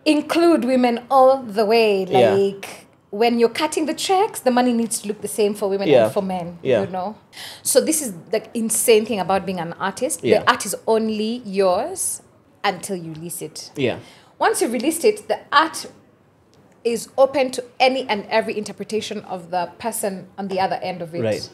include women all the way. Like when you're cutting the checks, the money needs to look the same for women and for men, you know? So this is the insane thing about being an artist. The art is only yours until you release it. Once you've released it, the art is open to any and every interpretation of the person on the other end of it.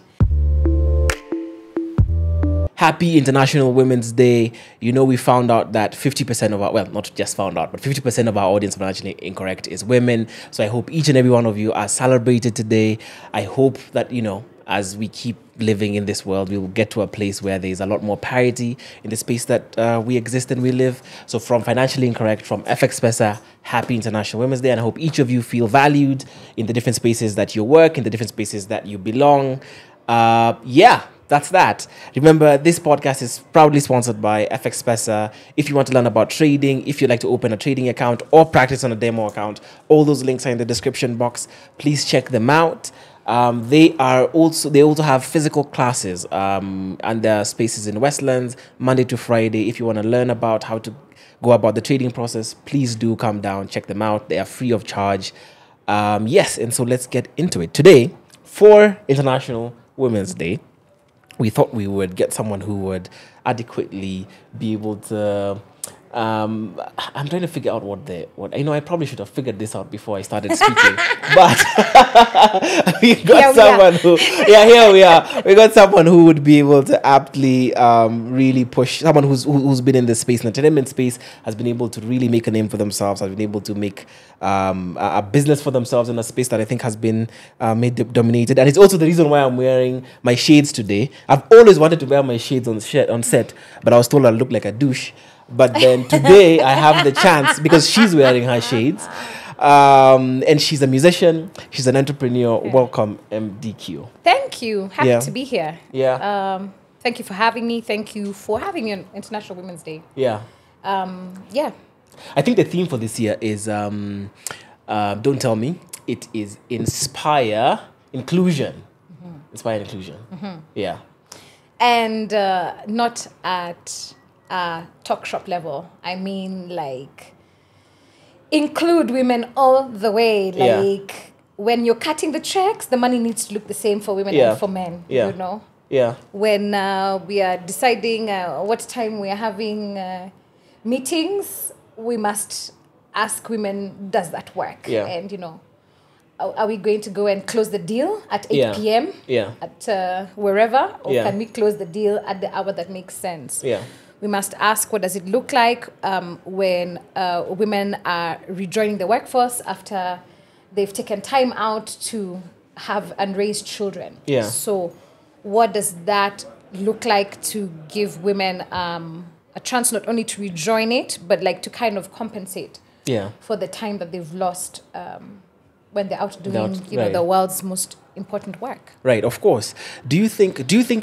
Happy International Women's Day. You know, we found out that 50% of our, well, not just found out, but 50% of our audience, financially incorrect, is women. So I hope each and every one of you are celebrated today. I hope that, you know, as we keep living in this world, we will get to a place where there's a lot more parity in the space that we exist and we live. So from Financially Incorrect, from FX Pesa, happy International Women's Day. And I hope each of you feel valued in the different spaces that you work, in the different spaces that you belong. That's that. Remember, this podcast is proudly sponsored by FX Pesa. If you want to learn about trading, if you'd like to open a trading account or practice on a demo account, all those links are in the description box. Please check them out. They also have physical classes and there are spaces in Westlands Monday to Friday. If you want to learn about how to go about the trading process, please do come down, check them out. They are free of charge. And so let's get into it. Today, for International Women's Day, we thought we would get someone who would adequately be able to I'm trying to figure out I probably should have figured this out before I started speaking. But we got someone who here we are. We got someone who would be able to aptly really push, someone who's been in this space, in the entertainment space, has been able to really make a name for themselves, has been able to make a business for themselves in a space that I think has been dominated. And it's also the reason why I'm wearing my shades today. I've always wanted to wear my shades on set, but I was told I look like a douche. But then today I have the chance because she's wearing her shades. And she's a musician. She's an entrepreneur. Welcome, MDQ. Thank you. Happy to be here. Thank you for having me. Thank you for having me on International Women's Day. I think the theme for this year is, don't tell me, it is inspire inclusion. Inspire inclusion. And not at talk shop level. I mean, like, include women all the way. Like, when you're cutting the checks, the money needs to look the same for women and for men, you know? When we are deciding what time we are having meetings, we must ask women, does that work? And, you know, are we going to go and close the deal at 8 p.m. At wherever? Or can we close the deal at the hour that makes sense? We must ask, what does it look like when women are rejoining the workforce after they've taken time out to have and raise children? So what does that look like to give women a chance not only to rejoin it, but like to kind of compensate for the time that they've lost when they're out doing the world's most important work. Right, of course. Do you think,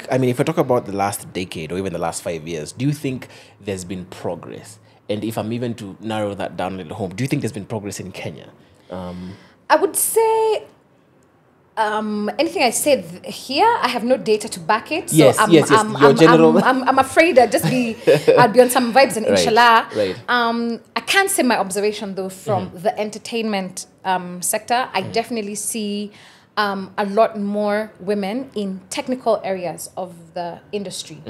I mean, if we talk about the last decade or even the last 5 years, do you think there's been progress? And if I'm even to narrow that down a little home, do you think there's been progress in Kenya? I would say anything I said here, I have no data to back it. So I'm afraid I'd be on some vibes and inshallah. I can't say my observation though from the entertainment sector. I definitely see a lot more women in technical areas of the industry.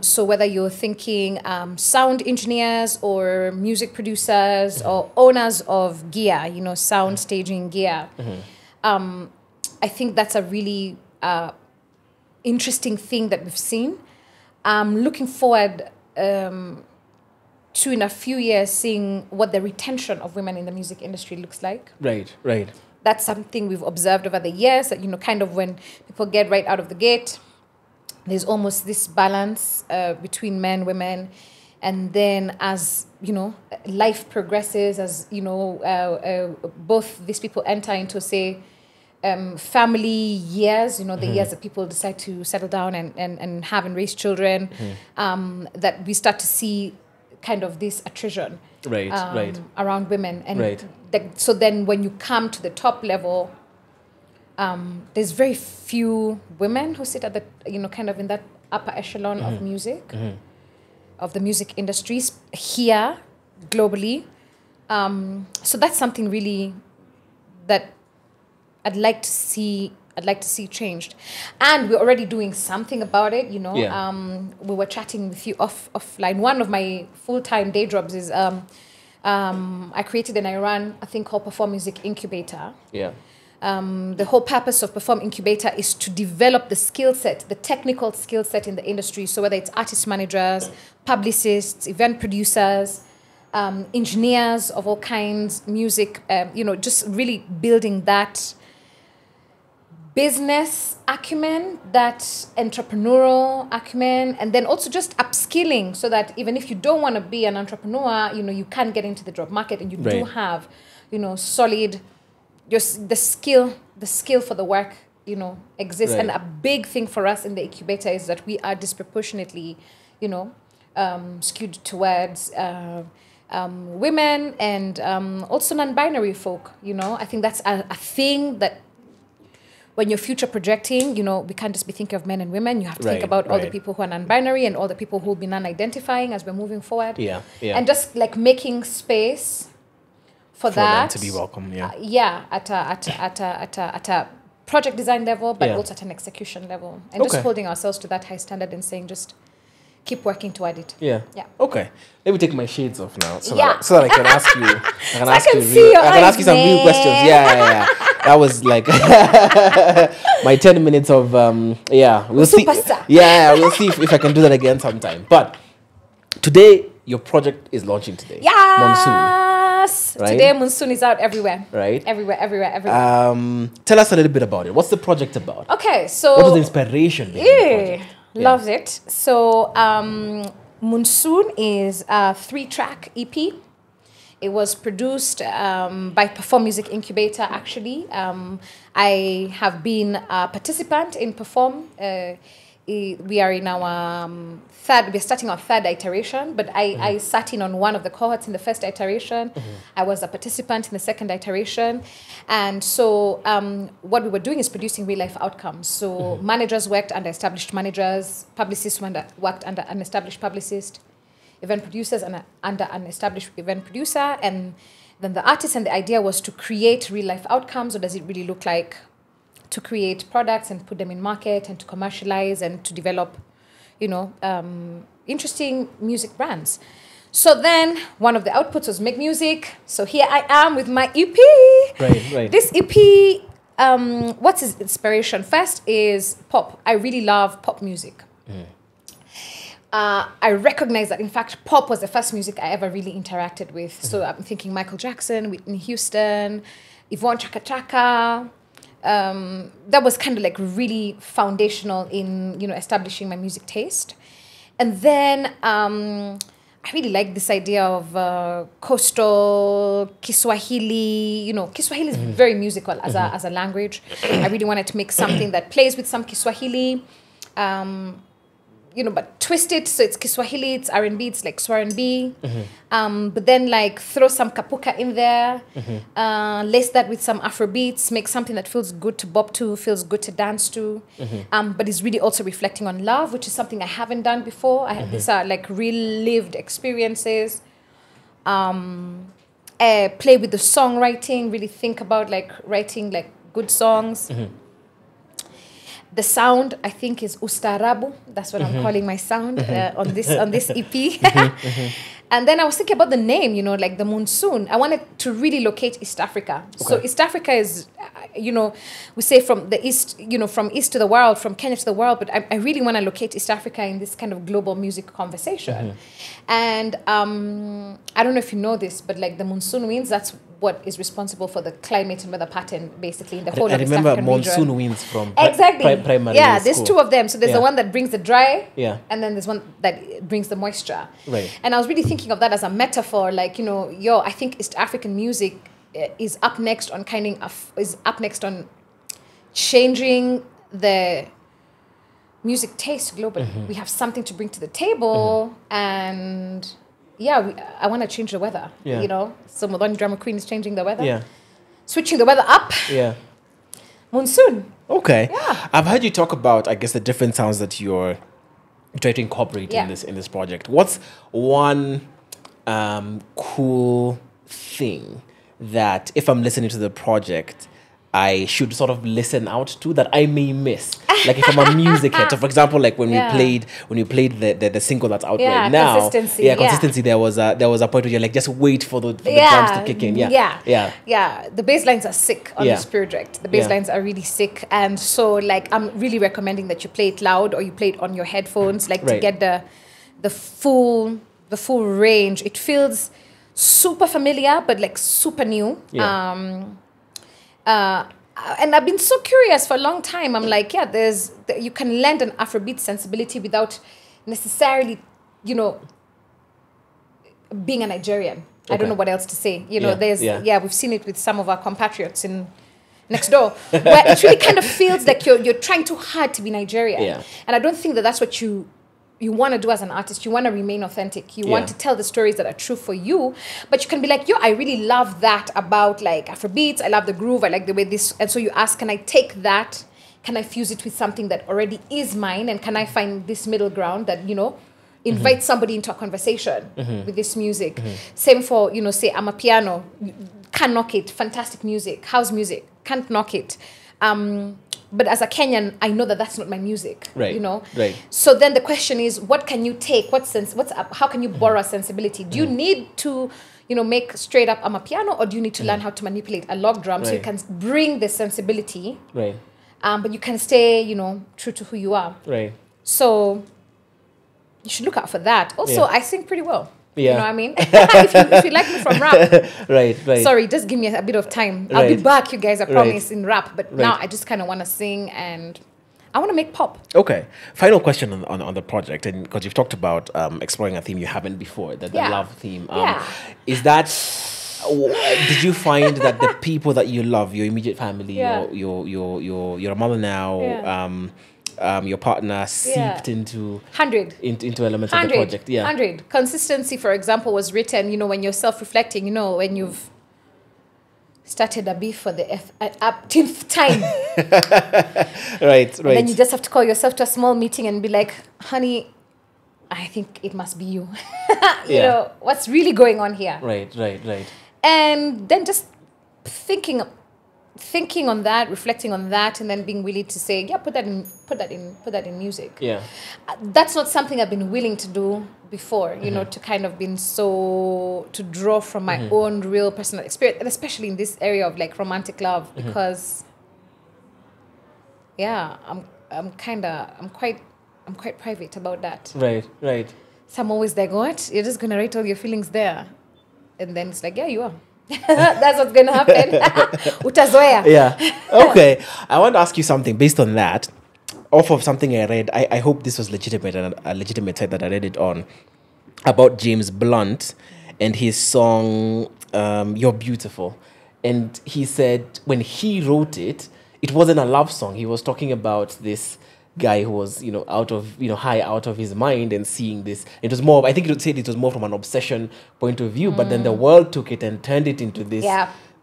So whether you're thinking sound engineers or music producers or owners of gear, you know, sound staging gear, I think that's a really interesting thing that we've seen. Looking forward to in a few years seeing what the retention of women in the music industry looks like. Right. That's something we've observed over the years, that, you know, kind of when people get right out of the gate, there's almost this balance between men, women, and then as, you know, life progresses, as, you know, both these people enter into, say, family years, you know, the years that people decide to settle down and have and raise children, that we start to see kind of this attrition around women. And so then when you come to the top level, there's very few women who sit at the, you know, kind of in that upper echelon of music, of the music industries here globally. So that's something really that I'd like to see changed, and we're already doing something about it. You know, Yeah. we were chatting with you offline. One of my full-time day jobs is I created and I run a thing called Perform Music Incubator. Yeah. The whole purpose of Perform Incubator is to develop the skill set, the technical skill set in the industry. So whether it's artist managers, publicists, event producers, engineers of all kinds, music, just really building that business acumen, that entrepreneurial acumen, and then also just upskilling so that even if you don't want to be an entrepreneur, you can get into the job market and you do have, solid, the skill for the work, exists. Right. And a big thing for us in the incubator is that we are disproportionately, skewed towards women and also non-binary folk. I think that's a thing that when you're future projecting, we can't just be thinking of men and women. You have to think about all the people who are non-binary and all the people who will be non-identifying as we're moving forward. Yeah. And just like making space for that them to be welcome. at a project design level, but also at an execution level, and just holding ourselves to that high standard and saying just keep working toward it. Yeah. Okay. Let me take my shades off now, so Yeah. that I can ask you. I can ask you some real man. questions. Yeah. That was like my 10 minutes of We'll see. Superstar. Yeah. We'll see if I can do that again sometime. But today, your project is launching today. Yes. Right? Today, Monsoon is out everywhere. Right. Everywhere. Tell us a little bit about it. What's the project about? Okay, so What was the inspiration behind the project? Loves it. So Monsoon is a 3-track EP. It was produced by Perform Music Incubator, actually. I have been a participant in Perform. We are in our we're starting our third iteration, but I sat in on one of the cohorts in the first iteration. I was a participant in the second iteration. And so what we were doing is producing real life outcomes. So managers worked under established managers, publicists worked under an established publicist, event producers under an established event producer. And then the artist, and the idea was to create real life outcomes. What does it really look like to create products and put them in market and to commercialize and to develop, interesting music brands. So then one of the outputs was make music. So here I am with my EP. Right. This EP, what's its inspiration? First is pop. I really love pop music. I recognize that, in fact, pop was the first music I ever really interacted with. So I'm thinking Michael Jackson, Whitney Houston, Yvonne Chaka Chaka. That was kind of like really foundational in, establishing my music taste. And then I really like this idea of coastal Kiswahili. Kiswahili is very musical as a language. I really wanted to make something that plays with some Kiswahili, but twist it so it's Kiswahili, it's R&B, it's like R&B. But then like throw some kapuka in there, lace that with some Afro beats, make something that feels good to bop to, feels good to dance to, but is really also reflecting on love, which is something I haven't done before. These are like real lived experiences. Play with the songwriting, really think about like writing like good songs. The sound, I think, is ustarabu. That's what I'm calling my sound on this EP. And then I was thinking about the name, like the monsoon. I wanted to really locate East Africa. Okay. So East Africa is, we say from the East, from East to the world, from Kenya to the world. But I really want to locate East Africa in this kind of global music conversation. And I don't know if you know this, but like the monsoon winds, that's what is responsible for the climate and weather pattern, basically, in the whole of East African region. I remember monsoon winds from primary school. There's two of them. So there's the one that brings the dry, and then there's one that brings the moisture. Right. And I was really thinking of that as a metaphor, like, I think East African music is up next on changing the music taste globally. We have something to bring to the table, and I want to change the weather. So Muthoni Drummer Queen is changing the weather. Switching the weather up. Monsoon. Okay. Yeah. I've heard you talk about, I guess, the different sounds that you're trying to incorporate in this project. What's one cool thing that if I'm listening to the project, I should sort of listen out to that I may miss? Like if I'm a music head. So for example, like when we played the single that's out right now. Consistency. There was a point where you're like, just wait for the drums to kick in. Yeah. The bass lines are sick on this project. The bass lines are really sick. And so like I'm really recommending that you play it loud or you play it on your headphones, like to get the full range. It feels super familiar, but like super new. And I've been so curious for a long time. I'm like, you can lend an Afrobeat sensibility without necessarily, being a Nigerian. I don't know what else to say. We've seen it with some of our compatriots in next door, where it really kind of feels like you're trying too hard to be Nigerian. And I don't think that's what you want to do as an artist. You want to remain authentic. You want to tell the stories that are true for you, but you can be like, I really love that about like Afrobeats. I love the groove. I like the way this, and so you ask, can I take that? Can I fuse it with something that already is mine? And can I find this middle ground that, invite somebody into a conversation with this music? Same for, say I'm a piano, can't knock it. Fantastic music, house music, can't knock it. But as a Kenyan, I know that that's not my music, Right. So then the question is, what can you take? How can you borrow a sensibility? Do you need to, make straight up amapiano, or do you need to learn how to manipulate a log drum so you can bring the sensibility, right? But you can stay, true to who you are, right? So you should look out for that. Also, I sing pretty well. Yeah. You know what I mean? if you like me from rap. Right. Sorry, just give me a bit of time. I'll be back, you guys, I promise, in rap. But now I just kind of want to sing and I want to make pop. Okay. Final question on the project, and because you've talked about exploring a theme you haven't before, the love theme. Is that... did you find that the people that you love, your immediate family, your mother now, your partner seeped into 100 into elements of the project? 100. Consistency, for example, was written, when you're self-reflecting, when you've started a beef for the 10th time. Right. And then you just have to call yourself to a small meeting and be like, honey, I think it must be you. You know, what's really going on here? Right. And then just thinking on that, reflecting on that, and then being willing to say, put that in music. Yeah. That's not something I've been willing to do before, to kind of to draw from my own real personal experience, and especially in this area of like romantic love, because I'm quite private about that. Right. So I'm always like, what? You're just gonna write all your feelings there? And then it's like, you are. That's what's going to happen. Utazoea. Yeah. Okay. I want to ask you something based on that. Off of something I read, I hope this was legitimate, and a legitimate site that I read it on, about James Blunt and his song, You're Beautiful. And he said when he wrote it, it wasn't a love song. He was talking about this guy who was, high out of his mind and seeing this. It was more, I think it was more from an obsession point of view, but then the world took it and turned it into this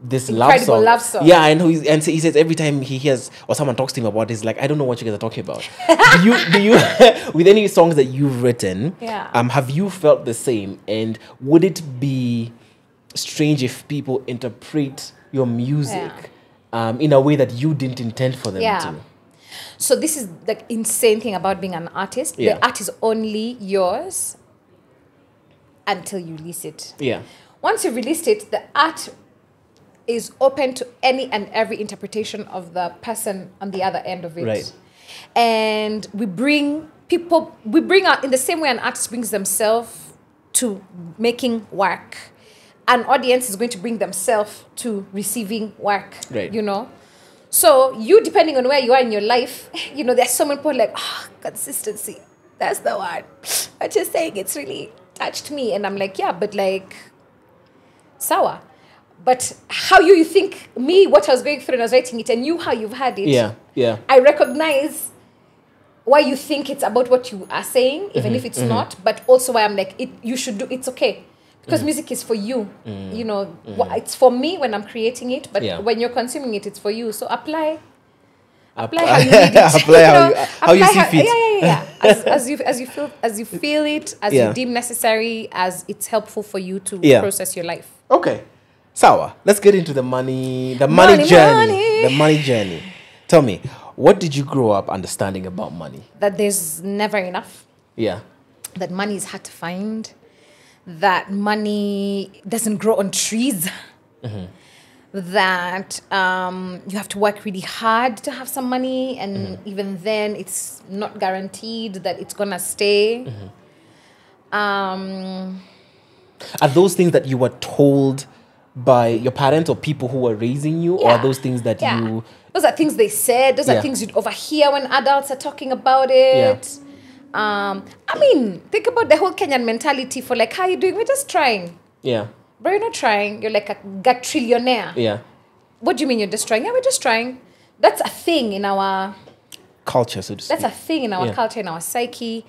this incredible love song. Yeah, and so he says every time he hears or someone talks to him about it, he's like, I don't know what you guys are talking about. do you with any songs that you've written, have you felt the same? And would it be strange if people interpret your music in a way that you didn't intend for them to? So this is the insane thing about being an artist. The art is only yours until you release it. Yeah. Once you've released it, the art is open to any and every interpretation of the person on the other end of it. Right. And we bring out, in the same way an artist brings themselves to making work, an audience is going to bring themselves to receiving work. Right. So you, depending on where you are in your life, there's so many people like, consistency, that's the word. What you're saying, it's really touched me. And I'm like, but like, sour. But how you think me, what I was going through and I was writing it, and you, how you've had it. Yeah. I recognize why you think it's about what you are saying, even if it's not, but also why I'm like, you should do, it's okay. Because music is for you, it's for me when I'm creating it, but when you're consuming it, it's for you. So apply how you need it. How you see fit. yeah. As you feel it, as you deem necessary, as it's helpful for you to process your life. Okay. Sawa. Let's get into the money journey. The money journey. Tell me, what did you grow up understanding about money? That there's never enough. Yeah. That money is hard to find. That money doesn't grow on trees. That you have to work really hard to have some money, and even then it's not guaranteed that it's gonna stay. Are those things that you were told by your parents or people who were raising you, or are those things that you... Those are things they said. Those are things you'd overhear when adults are talking about it. I mean, think about the whole Kenyan mentality for like, how are you doing? We're just trying. Yeah. But you're not trying. You're like a trillionaire. Yeah. What do you mean you're just trying? Yeah, we're just trying. That's a thing in our... culture, so to speak. That's a thing in our culture, in our psyche.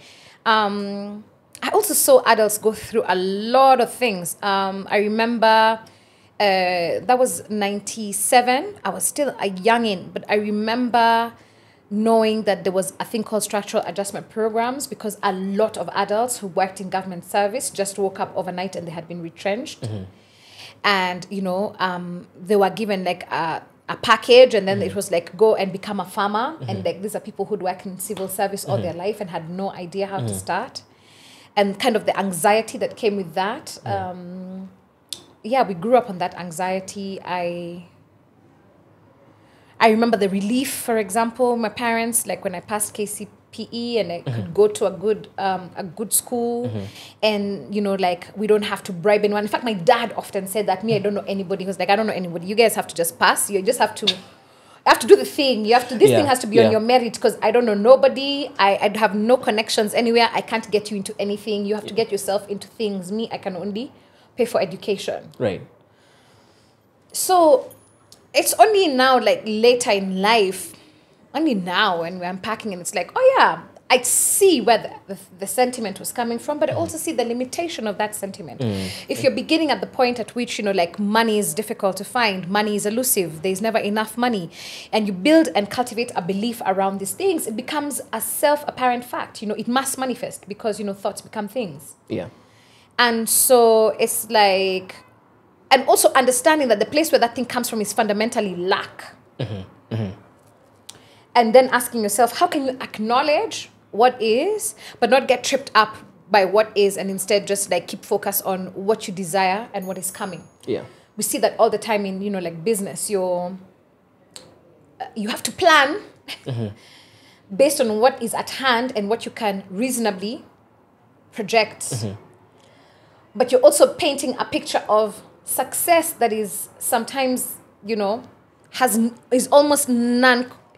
I also saw adults go through a lot of things. I remember... that was 97. I was still a youngin, but I remember knowing that there was a thing called structural adjustment programs, because a lot of adults who worked in government service just woke up overnight and they had been retrenched. And, you know, they were given like a package, and then it was like, go and become a farmer. And like, these are people who'd worked in civil service all their life and had no idea how to start. And kind of the anxiety that came with that. We grew up on that anxiety. I remember the relief, for example, my parents, like when I passed KCPE and I could go to a good school, and, you know, like, we don't have to bribe anyone. In fact, my dad often said that, I don't know anybody. He was like, I don't know anybody. You guys have to just pass. You just have to do the thing. This thing has to be on your merit, because I don't know nobody. I have no connections anywhere. I can't get you into anything. You have to get yourself into things. Me, I can only pay for education. Right. So it's only now, like later in life, only now when we're unpacking, and it's like, oh yeah, I see where the sentiment was coming from, but I also see the limitation of that sentiment. If you're beginning at the point at which, you know, like, money is difficult to find, money is elusive, there's never enough money, and you build and cultivate a belief around these things, it becomes a self-apparent fact. You know, it must manifest, because, you know, thoughts become things. Yeah. And so it's like, and also understanding that the place where that thing comes from is fundamentally lack. And then asking yourself, how can you acknowledge what is, but not get tripped up by what is, and instead just like keep focus on what you desire and what is coming. Yeah. We see that all the time in, you know, like business. You have to plan based on what is at hand and what you can reasonably project. But you're also painting a picture of success that is sometimes, you know, is almost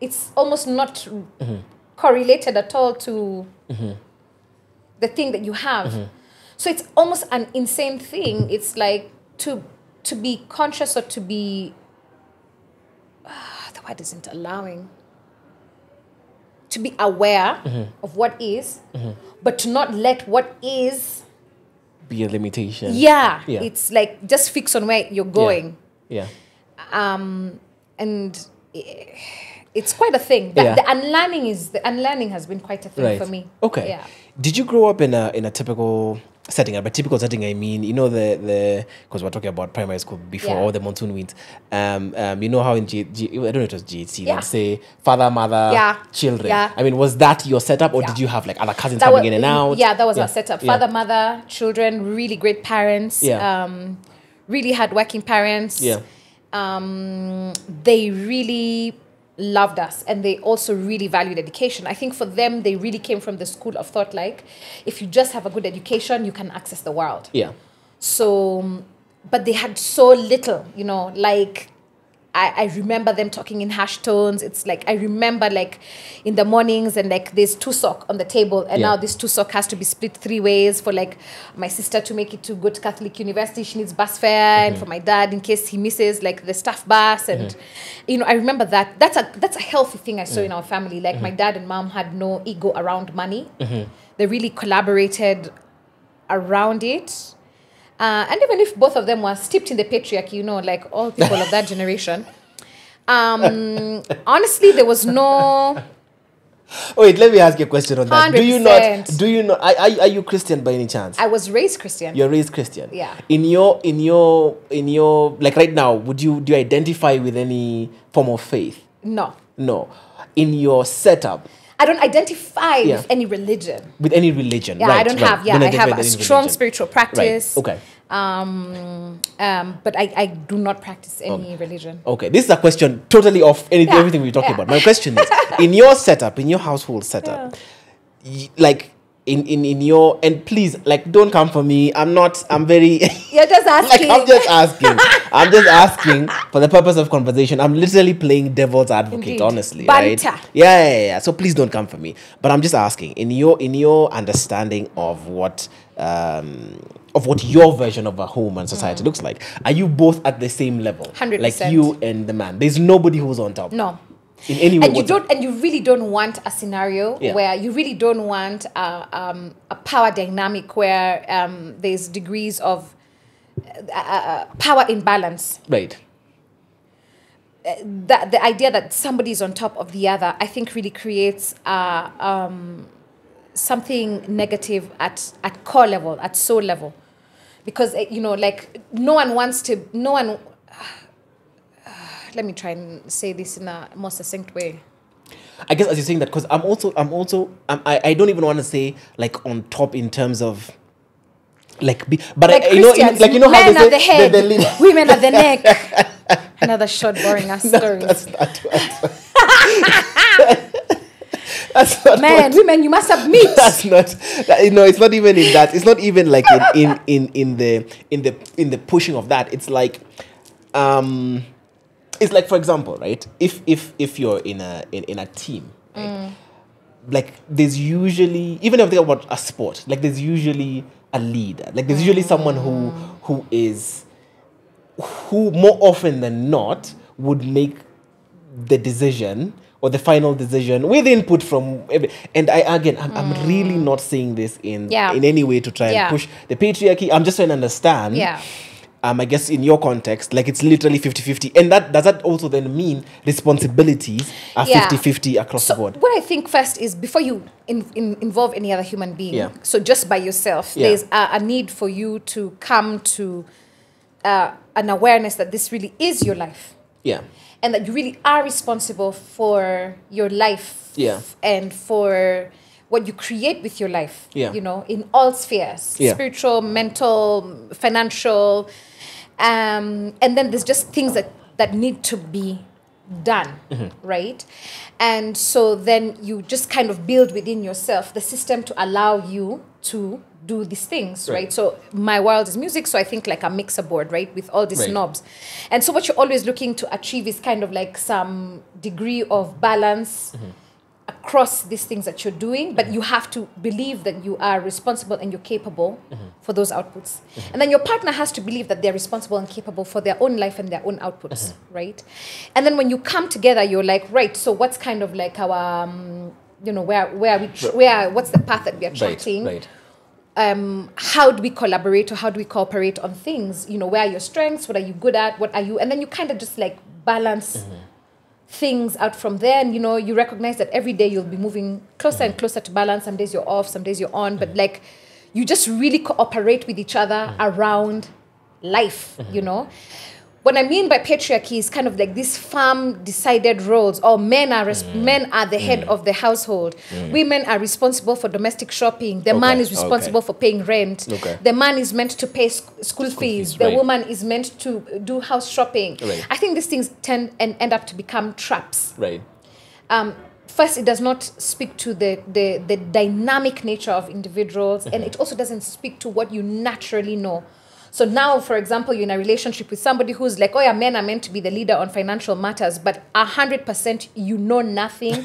it's almost not correlated at all to the thing that you have. So it's almost an insane thing. It's like to be conscious, or to be, the word isn't allowing, to be aware of what is, but to not let what is be a limitation. Yeah. It's like, just fix on where you're going. Yeah. And it's quite a thing. The unlearning has been quite a thing for me. Okay. Yeah. Did you grow up in a typical setting? By typical setting, I mean, you know, because we're talking about primary school before, all the monsoon winds. You know how in I don't know if it was GHC, let's say father, mother, children. Yeah. I mean, was that your setup, or did you have like other cousins coming in and out? Yeah, that was our setup. Father, mother, children, really great parents. Really hardworking parents. Yeah. They really loved us, and they also really valued education. I think for them, they really came from the school of thought, like, if you just have a good education, you can access the world. Yeah. So, but they had so little, you know, like, I remember them talking in harsh tones. It's like, I remember like in the mornings, and like there's tusok on the table, and now this tusok has to be split 3 ways for like my sister to make it to go to Catholic University. She needs bus fare, and for my dad in case he misses like the staff bus. And you know, I remember that. That's a healthy thing I saw in our family. Like my dad and mom had no ego around money. They really collaborated around it. And even if both of them were steeped in the patriarchy, you know, like all people of that generation, honestly, there was no Wait, let me ask you a question on that. 100%. Do you not, are you Christian by any chance? I was raised Christian. You're raised Christian. Yeah. In your, like right now, do you identify with any form of faith? No. No. In your setup, I don't identify with any religion. With any religion, yeah, right? I don't right. have. Yeah, I have a strong religion. spiritual practice. Right. Okay. But I do not practice any religion. Okay, this is a question totally off everything we're talking about. My question is, in your setup, in your household setup, like in your, and please, like, don't come for me. I'm very You're just asking. like, I'm just asking for the purpose of conversation. I'm literally playing devil's advocate. Indeed. Honestly. Banter. Right? Yeah. So please don't come for me. But I'm just asking, in your understanding of what your version of a home and society looks like, are you both at the same level? 100%. Like you and the man. There's nobody who's on top. No. In any way. And you really don't want a scenario where you really don't want a power dynamic where there's degrees of power imbalance. Right. The idea that somebody is on top of the other, I think, really creates something negative at core level, at soul level, because like no one. Let me try and say this in a more succinct way. I guess as you're saying that, because I don't even want to say like on top in terms of like, but like you know how men they say are the head, the women are the neck. Another short, boring ass story. That's not women, you must submit. That's not. It's not even in that. It's not even like in the pushing of that. It's like, it's like, for example, right? If you're in a team, right? Like there's usually, even if they think about a sport, like there's usually a leader. Like there's usually someone who more often than not would make the decision or the final decision with input from and I'm really not saying this in any way to try and push the patriarchy. I'm just trying to understand. Yeah. I guess in your context, like it's literally 50-50. And does that also then mean responsibilities are 50-50 across the board? What I think first is before you involve any other human being, so just by yourself, there's a need for you to come to an awareness that this really is your life. Yeah. And that you really are responsible for your life and for what you create with your life, in all spheres, spiritual, mental, financial. And then there's just things that need to be done, right? And so then you just kind of build within yourself the system to allow you to do these things, right? So my world is music, so I think like a mixer board, right, with all these knobs. And so what you're always looking to achieve is kind of like some degree of balance across these things that you're doing, but you have to believe that you are responsible and you're capable for those outputs. And then your partner has to believe that they're responsible and capable for their own life and their own outputs, right? And then when you come together, you're like, right, so what's kind of like our, what's the path that we are charting? Right. How do we collaborate or how do we cooperate on things? Where are your strengths? What are you good at? What are you? And then you kind of just like balance things out from there, and you recognize that every day you'll be moving closer and closer to balance. Some days you're off, some days you're on, but like you just really cooperate with each other around life. What I mean by patriarchy is kind of like these firm decided roles. Or men are the head of the household. Women are responsible for domestic shopping. The man is responsible for paying rent. The man is meant to pay school fees. The woman is meant to do house shopping. I think these things tend and end up to become traps. Right. First, it does not speak to the dynamic nature of individuals, and it also doesn't speak to what you naturally know. So now, for example, you're in a relationship with somebody who's like, men are meant to be the leader on financial matters, but 100% you know nothing.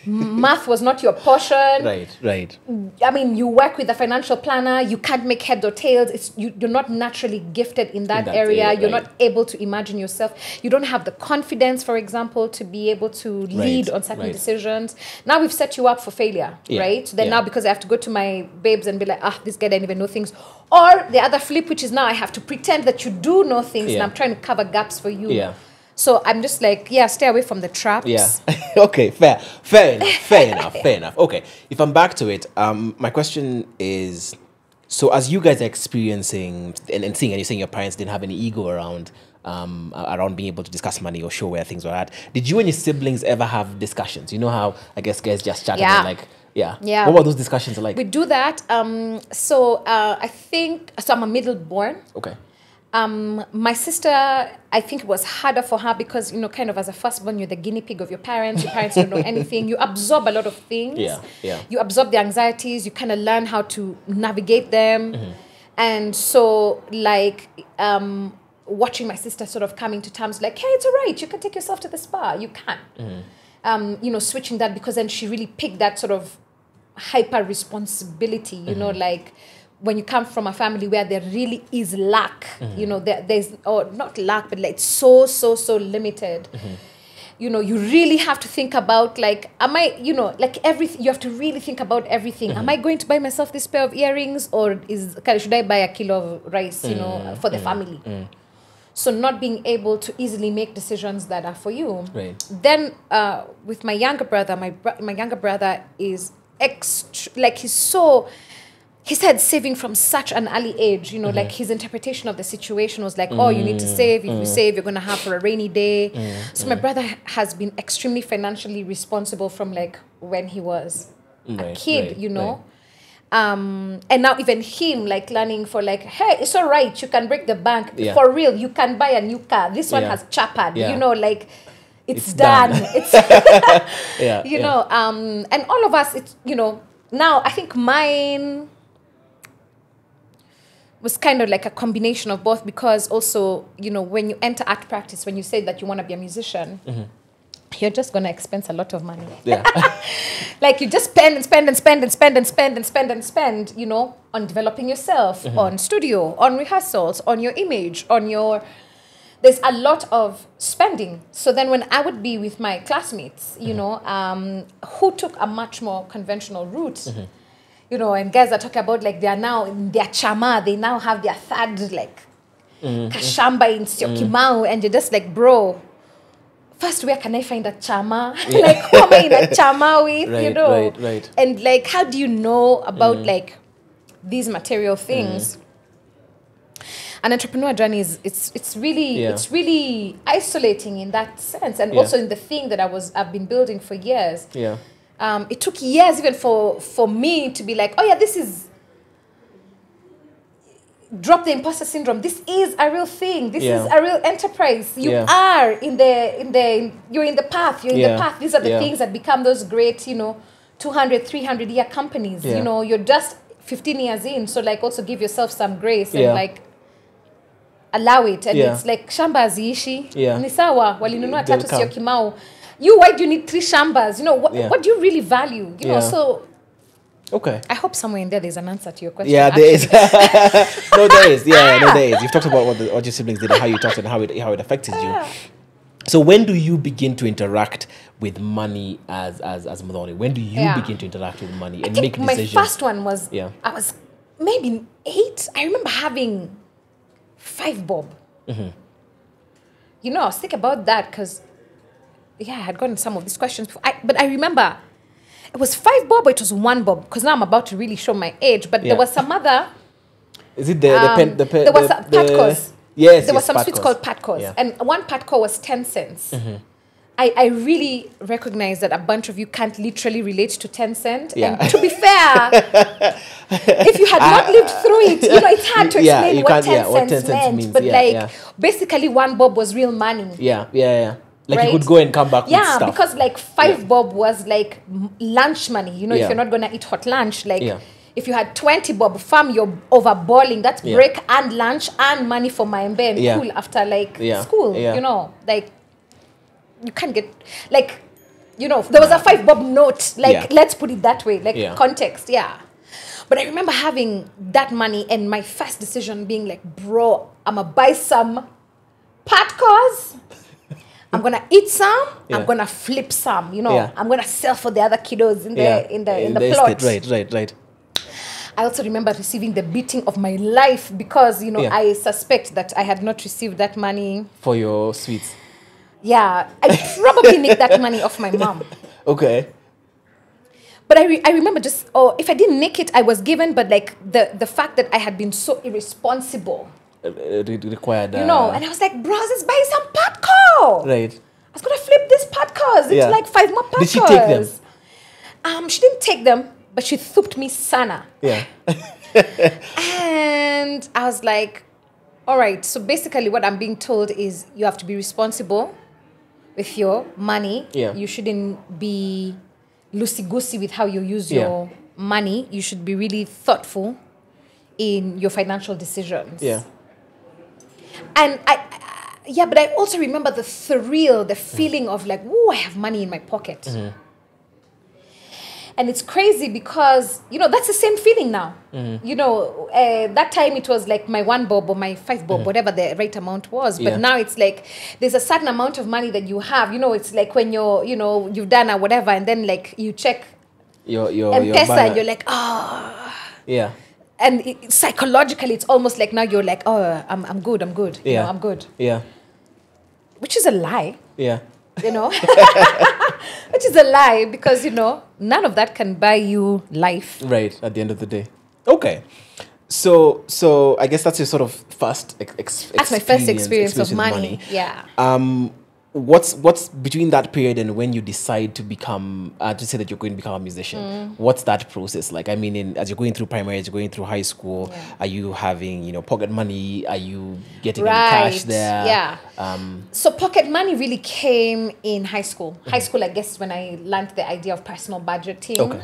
Math was not your portion. Right. I mean, you work with a financial planner. You can't make heads or tails. You're not naturally gifted in that area. You're not able to imagine yourself. You don't have the confidence, for example, to be able to lead on certain decisions. Now we've set you up for failure, right? So then now because I have to go to my babes and be like, this guy didn't even know things. Or the other flip, which is now I have to pretend that you do know things and I'm trying to cover gaps for you. So I'm just like, yeah, stay away from the traps. Yeah. Okay, fair enough. Okay, if I'm back to it, my question is, so as you guys are experiencing and seeing, and you're saying your parents didn't have any ego around being able to discuss money or show where things were at, did you and your siblings ever have discussions? You know how, I guess, guys just chat and like, yeah. What were those discussions like? We do that. I think, so I'm a middle born. Okay. My sister, I think it was harder for her because, you know, kind of as a firstborn, you're the guinea pig of your parents. Your parents don't know anything. You absorb a lot of things. Yeah. You absorb the anxieties. You kind of learn how to navigate them. And so, like, watching my sister sort of coming to terms, like, hey, it's all right. You can take yourself to the spa. You can. You know, switching that, because then she really picked that sort of hyper responsibility, you know, like, when you come from a family where there really is lack, you know, there's, or not lack, but like so limited, you know, you really have to think about, like, am I, you know, like everything, you have to really think about everything. Am I going to buy myself this pair of earrings, or should I buy a kilo of rice, you know, for the family? So not being able to easily make decisions that are for you. Right. Then with my younger brother, my younger brother is he said saving from such an early age, you know, like his interpretation of the situation was like, oh, you need to save. If you save, you're going to have for a rainy day. So my brother has been extremely financially responsible from like when he was a kid, you know. And now even him like learning for like, hey, it's all right. You can break the bank. For real, you can buy a new car. This one has chappered, you know, like it's done. It's, you know, and all of us, it's, you know, now I think mine was kind of like a combination of both, because also, you know, when you enter art practice, when you say that you want to be a musician, you're just going to expense a lot of money. Like you just spend, you know, on developing yourself, on studio, on rehearsals, on your image, on your... There's a lot of spending. So then when I would be with my classmates, you know, who took a much more conventional route, you know, and guys are talking about like they are now in their chama, they now have their third like kashamba in Syokimau, and you're just like, bro, first where can I find a chama? Like who am I in a chama with, you know? Right. And like how do you know about like these material things? An entrepreneur journey is it's really isolating in that sense, and also in the thing that I've been building for years. It took years even for me to be like, oh yeah, this is, drop the imposter syndrome. This is a real thing. This is a real enterprise. You are you're in the path. You're in the path. These are the things that become those great, you know, 200, 300 year companies. You know, you're just 15 years in, so like also give yourself some grace and like allow it. And it's like shamba aziishi. Ni sawa walinunua tatu sio kimau. Why do you need 3 shambas? You know, what do you really value? You know, so... Okay. I hope somewhere in there is an answer to your question. Yeah, there is. No, there is. Yeah, no, there is. You've talked about what your siblings did and how you talked and how it affected you. So when do you begin to interact with money as Muthoni? When do you begin to interact with money and make decisions? My first one was, I was maybe 8. I remember having 5 bob. You know, I was thinking about that because... I had gotten some of these questions before. But I remember it was 5 bob or it was 1 bob, because now I'm about to really show my age. But there was some other... Is it the pen? There was patkos. Yes, there was some sweets called patkos. And 1 patko was 10 cents. I really recognize that a bunch of you can't literally relate to 10 cents. And to be fair, if you had not lived through it, you know, it's hard to explain what 10 cents meant. Means. But basically 1 bob was real money. Like you could go and come back with stuff. Yeah, because like 5 bob was like lunch money. You know, if you're not going to eat hot lunch, like if you had 20 bob, fam, you're overballing. That's break and lunch and money for my MB and cool after like school. You know, like you can't get, like, you know, there was a 5 bob note. Like, let's put it that way, like context, But I remember having that money and my first decision being like, bro, I'm going to buy some patkos. I'm gonna eat some. I'm gonna flip some. You know, I'm gonna sell for the other kiddos in the plot. Right. I also remember receiving the beating of my life because you know I suspect that I had not received that money for your sweets. Yeah, I probably nicked that money off my mom. Okay. But I remember just, if I didn't nick it, I was given, but like the fact that I had been so irresponsible. Required. You know, and I was like, bros, let's buy some podco. Right. I was going to flip this podcasts into like 5 more podcasts. Did she take them? She didn't take them, but she thupped me sana. Yeah. And I was like, all right, so basically what I'm being told is you have to be responsible with your money. Yeah. You shouldn't be loosey-goosey with how you use your money. You should be really thoughtful in your financial decisions. Yeah. And but I also remember the thrill, the feeling of like, whoa, I have money in my pocket. Mm-hmm. And it's crazy because, you know, that's the same feeling now. Mm-hmm. You know, that time it was like my 1 bob or my 5 bob, whatever the right amount was. But now it's like there's a certain amount of money that you have. You know, it's like when you've done or whatever, and then like you check your M-Pesa and you're like, Yeah. And psychologically, it's almost like now you're like, I'm good. Yeah. You know, I'm good. Yeah. Which is a lie. Yeah. You know, which is a lie because, you know, none of that can buy you life. Right. At the end of the day. Okay. So I guess that's your sort of first That's my first experience of money. Yeah. What's between that period and when you decide to become to say that you're going to become a musician? What's that process like? I mean, as you're going through primary, as you're going through high school, are you having pocket money? Are you getting any cash there? Yeah. So pocket money really came in high school. High school, I guess, when I learned the idea of personal budgeting. Okay.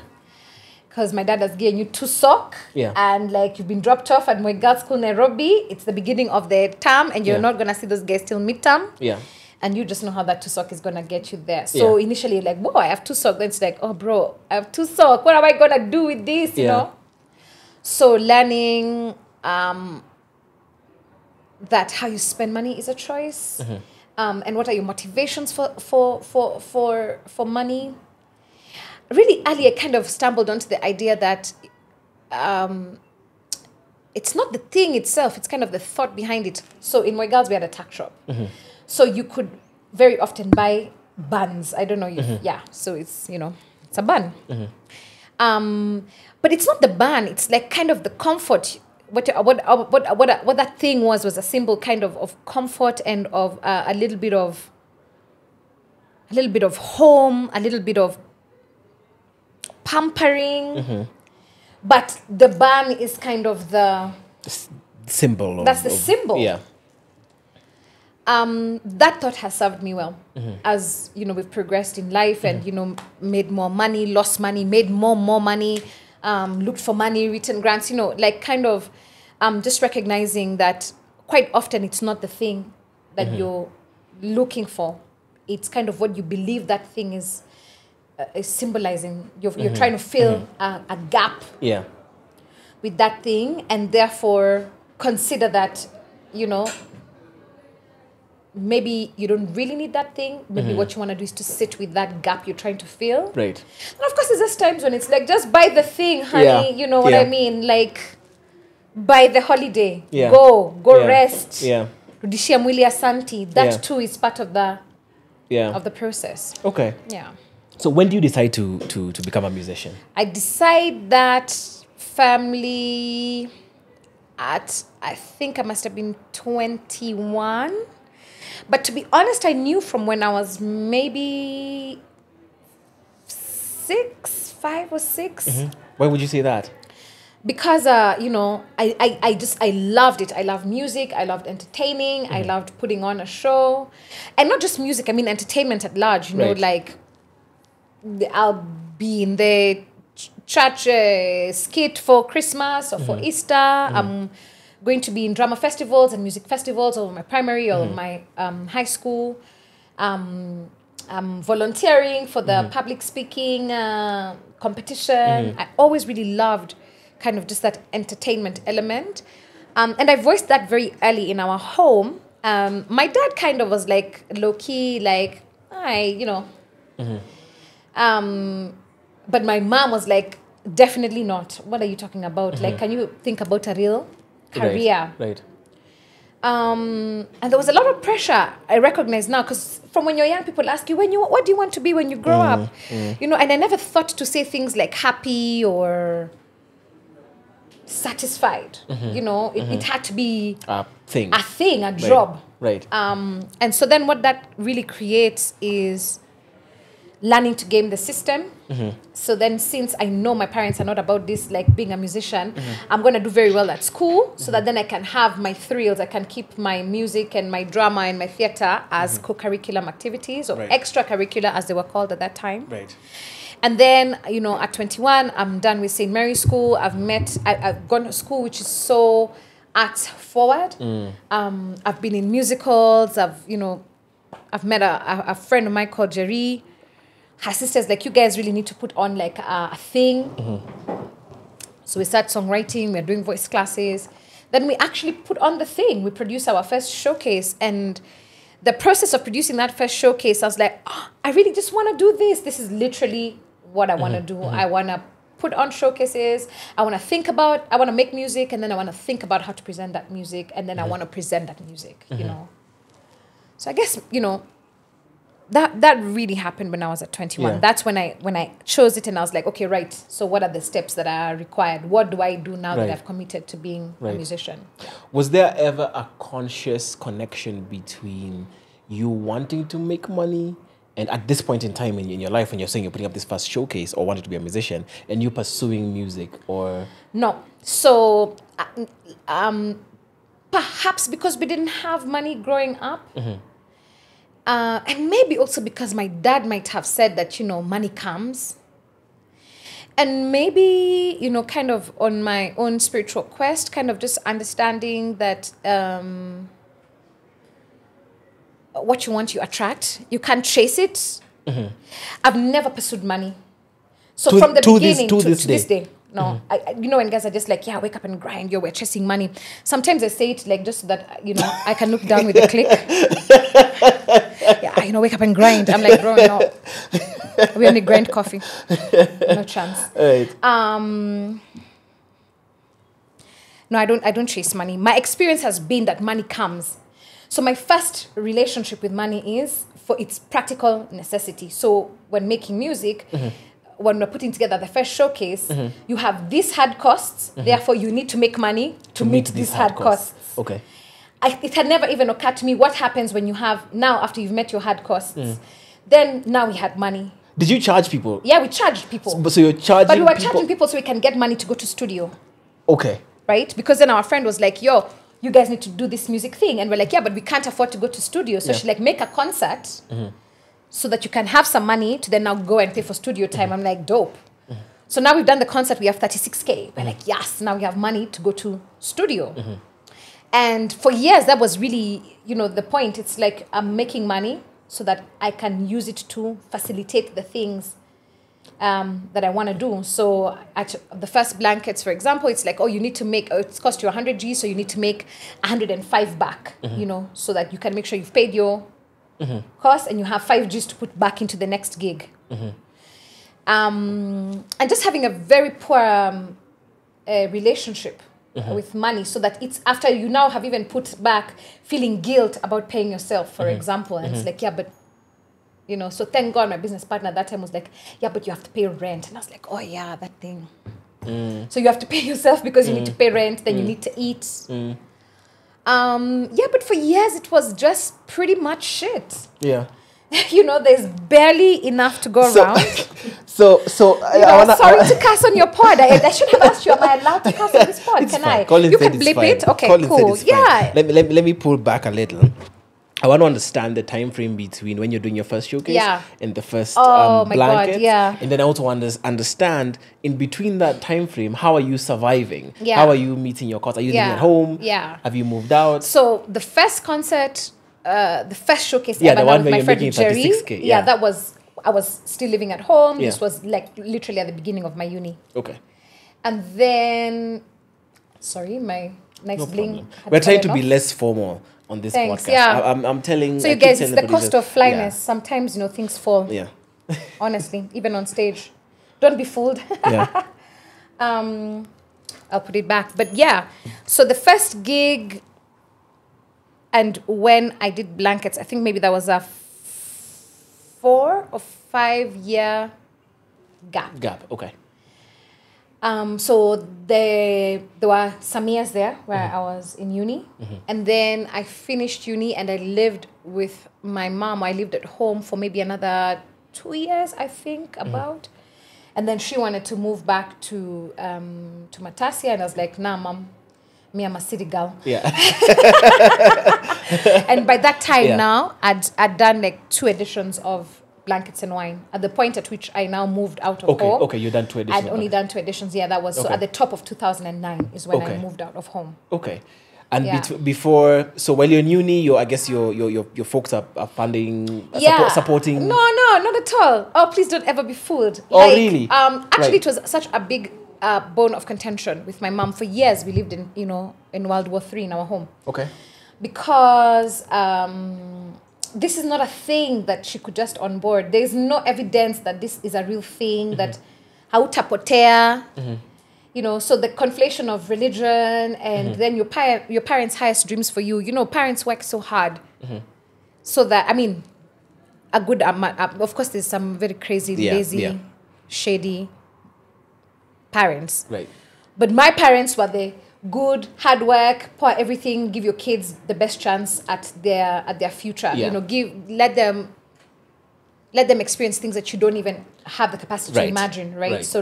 Because my dad has given you 2 sock, and like you've been dropped off at my girls' school Nairobi. It's the beginning of the term, and you're not gonna see those guys till midterm. Yeah. And you just know how that 2 sock is gonna get you there. So initially you're like, whoa, I have 2 sock. Then it's like, oh bro, I have 2 sock. What am I gonna do with this? You know? So learning that how you spend money is a choice. And what are your motivations for money? Really early I kind of stumbled onto the idea that it's not the thing itself, it's kind of the thought behind it. So in my girls we had a tuck shop. So you could very often buy buns. I don't know if, so it's, it's a bun. But it's not the bun. It's like kind of the comfort. What that thing was a symbol kind of comfort and of a little bit of home, a little bit of pampering. But the bun is kind of the symbol. That's the symbol. Yeah. That thought has served me well as, we've progressed in life and, made more money, lost money, made more money, looked for money, written grants, like kind of just recognizing that quite often it's not the thing that you're looking for. It's kind of what you believe that thing is symbolizing. You're trying to fill a gap with that thing, and therefore consider that, maybe you don't really need that thing. Maybe what you want to do is to sit with that gap you're trying to fill. Right. And of course, there's just times when it's like, just buy the thing, honey. You know what I mean? Like, buy the holiday. Go rest. Rudishia mwili asanti. That too is part of the process. Okay. Yeah. So when do you decide to become a musician? I decide that family at, I think I must have been 21. But to be honest, I knew from when I was maybe 5 or 6. Why would you say that? Because, I loved it. I loved music. I loved entertaining. I loved putting on a show. And not just music, I mean entertainment at large. Like I'll be in the church skit for Christmas or for Easter. I'm going to be in drama festivals and music festivals over my primary or my high school. I'm volunteering for the public speaking competition. I always really loved kind of just that entertainment element. And I voiced that very early in our home. My dad kind of was like low-key, like, but my mom was like, definitely not. What are you talking about? Like, can you think about a real career? Right. And there was a lot of pressure, I recognize now, because from when you're young, people ask you, what do you want to be when you grow up? You know, and I never thought to say things like happy or satisfied. You know, it had to be A thing. a job. Right. And so then what that really creates is learning to game the system. So then, since I know my parents are not about this, like being a musician, I'm going to do very well at school so that then I can have my thrills. I can keep my music and my drama and my theater as co-curriculum activities, or extracurricular as they were called at that time. Right. And then, you know, at 21, I'm done with St. Mary's School. I've gone to school which is so arts forward. I've been in musicals. I've met a friend of mine called Jerry. Her sister's like, you guys really need to put on like a thing. So we start songwriting, we're doing voice classes. Then we actually put on the thing. We produce our first showcase. And the process of producing that first showcase, I was like, I really just want to do this. This is literally what I want to do. I want to put on showcases. I want to make music, and then I want to think about how to present that music, and then I want to present that music, you know. So I guess, you know, that really happened when I was at 21. That's when I chose it, and I was like, okay, right. So what are the steps that are required? What do I do now that I've committed to being a musician? Was there ever a conscious connection between you wanting to make money and at this point in time in your life when you're saying you're putting up this first showcase or wanted to be a musician and you pursuing music, or? No. So perhaps because we didn't have money growing up. And maybe also because my dad might have said that, you know, money comes. And maybe, you know, kind of on my own spiritual quest, kind of just understanding that what you want, you attract. You can't chase it. I've never pursued money. So from the beginning to this day. No, you know, when guys are just like, yeah, wake up and grind, we're chasing money. Sometimes I say it like just so that, you know, I can look down with a click. Yeah, you know, wake up and grind. I'm like, bro, no. We only grind coffee. No chance. Right. No, I don't chase money. My experience has been that money comes. So my first relationship with money is for its practical necessity. So when making music, when we're putting together the first showcase, you have these hard costs. Therefore, you need to make money to meet these hard costs. Okay. It had never even occurred to me what happens when you have, now after you've met your hard costs, then now we had money. Did you charge people? Yeah, we charged people. So you're charging But we were charging people so we can get money to go to studio. Okay. Right? Because then our friend was like, yo, you guys need to do this music thing. And we're like, yeah, but we can't afford to go to studio. So she like, make a concert so that you can have some money to then now go and pay for studio time. I'm like, dope. So now we've done the concert. We have 36K. We're like, yes, now we have money to go to studio. And for years, that was really, you know, the point. It's like I'm making money so that I can use it to facilitate the things that I want to do. So at the first blankets, for example, it's like, oh, you need to make, it's cost you 100 G, so you need to make 105 back, you know, so that you can make sure you've paid your cost and you have 5 Gs to put back into the next gig. And just having a very poor relationship with money, so that it's after you now have even put back feeling guilt about paying yourself, for example. And it's like, yeah, but, you know, so thank God my business partner at that time was like, yeah, but you have to pay rent. And I was like, oh yeah, that thing. So you have to pay yourself because you need to pay rent, then you need to eat. Yeah, but for years it was just pretty much shit. Yeah. You know, there's barely enough to go around. So sorry to cuss on your pod. I should have asked you, am I allowed to cuss on this pod? It's Can fine. I? Colin You said can it's bleep fine. it? Okay, Colin said cool. it's fine. Yeah. Let me pull back a little. I want to understand the time frame between when you're doing your first showcase and the first my blanket. God, yeah. And then I also understand in between that time frame, how are you surviving? Yeah. How are you meeting your costs? Are you living at home? Yeah. Have you moved out? So the first concert, the first showcase Yeah, ever the one with where my you're friend making Jerry. 36K, Yeah, that was, I was still living at home. Yeah. This was like literally at the beginning of my uni. Okay. And then, sorry, my nice No bling. problem. We're trying to be off. less formal on this Thanks, podcast. yeah. I'm telling. So I you keep guys, telling it's the the cost of producers- flyness. Sometimes, you know, things fall. Yeah. Honestly, even on stage. Don't be fooled. Yeah. I'll put it back. But yeah, so the first gig And when I did blankets, I think maybe that was a 4 or 5 year gap. Okay. So there were some years there where I was in uni. And then I finished uni and I lived with my mom. I lived at home for maybe another 2 years, I think, about. And then she wanted to move back to Matasia. And I was like, nah, mom, me, I'm a city girl. Yeah. And by that time now, I'd done like 2 editions of Blankets and Wine. At the point at which I now moved out of home. Okay, you've done 2 editions. I'd only done 2 editions. Yeah, that was so at the top of 2009 is when I moved out of home. Okay. And before, so while you're in uni, I guess your folks are funding, supporting. No, not at all. Oh, please don't ever be fooled. Oh, really? Actually, it was such a big bone of contention with my mom. For years, we lived in World War III in our home. Okay. Because this is not a thing that she could just onboard. There is no evidence that this is a real thing. That hautapotea. So the conflation of religion and then your parents' highest dreams for you. Parents work so hard. So that, I mean, a good amount, of course, there's some very crazy, lazy, shady parents. Right. But my parents were the good, hard work, pour everything, give your kids the best chance at their future. Let them experience things that you don't even have the capacity to imagine, right? So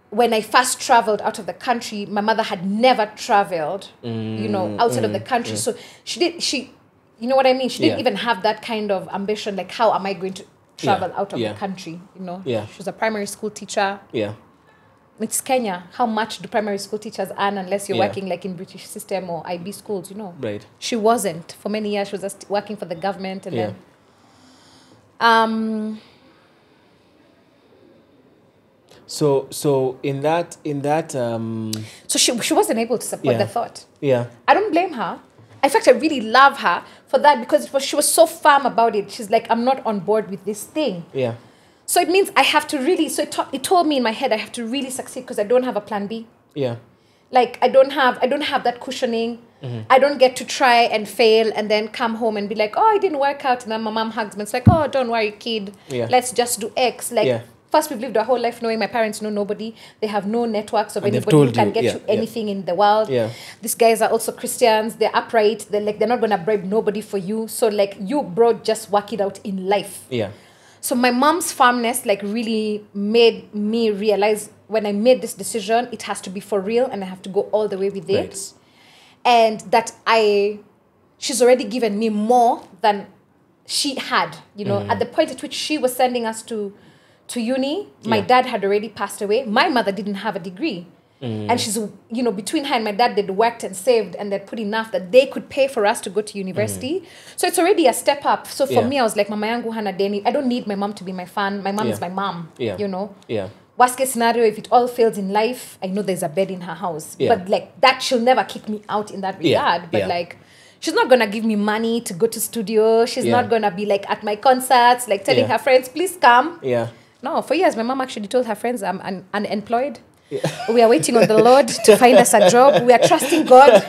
when I first traveled out of the country, my mother had never traveled, outside of the country. So she you know what I mean? She didn't even have that kind of ambition, like how am I going to travel out of the country, She was a primary school teacher. Yeah. It's Kenya. How much do primary school teachers earn unless you're working like in British system or IB schools, Right. She wasn't. For many years, she was just working for the government. And then... So in that So she wasn't able to support the thought. Yeah. I don't blame her. In fact, I really love her for that because she was so firm about it. She's like, I'm not on board with this thing. Yeah. So it means I have to really, it told me in my head I have to really succeed because I don't have a plan B. Yeah. Like I don't have that cushioning. I don't get to try and fail and then come home and be like, oh, it didn't work out. And then my mom hugs me. It's like, oh, don't worry, kid. Yeah. Let's just do X. Like first we've lived our whole life knowing my parents know nobody. They have no networks of anybody who can get you anything in the world. Yeah. These guys are also Christians. They're upright. They're not going to bribe nobody for you. So like you, bro, just work it out in life. Yeah. So my mom's firmness really made me realize when I made this decision, it has to be for real and I have to go all the way with it. And that she's already given me more than she had, at the point at which she was sending us to uni, my dad had already passed away. My mother didn't have a degree. And she's, between her and my dad, they'd worked and saved and they'd put enough that they could pay for us to go to university. So it's already a step up. So for me, I was like, Mama yangu hana deni. I don't need my mom to be my fan. My mom is my mom, Yeah. Worst case scenario, if it all fails in life, I know there's a bed in her house. But like that, she'll never kick me out in that regard. But like, she's not going to give me money to go to studio. She's not going to be like at my concerts, like telling her friends, please come. Yeah. No, for years, my mom actually told her friends I'm unemployed. Yeah. We are waiting on the Lord to find us a job. We are trusting God.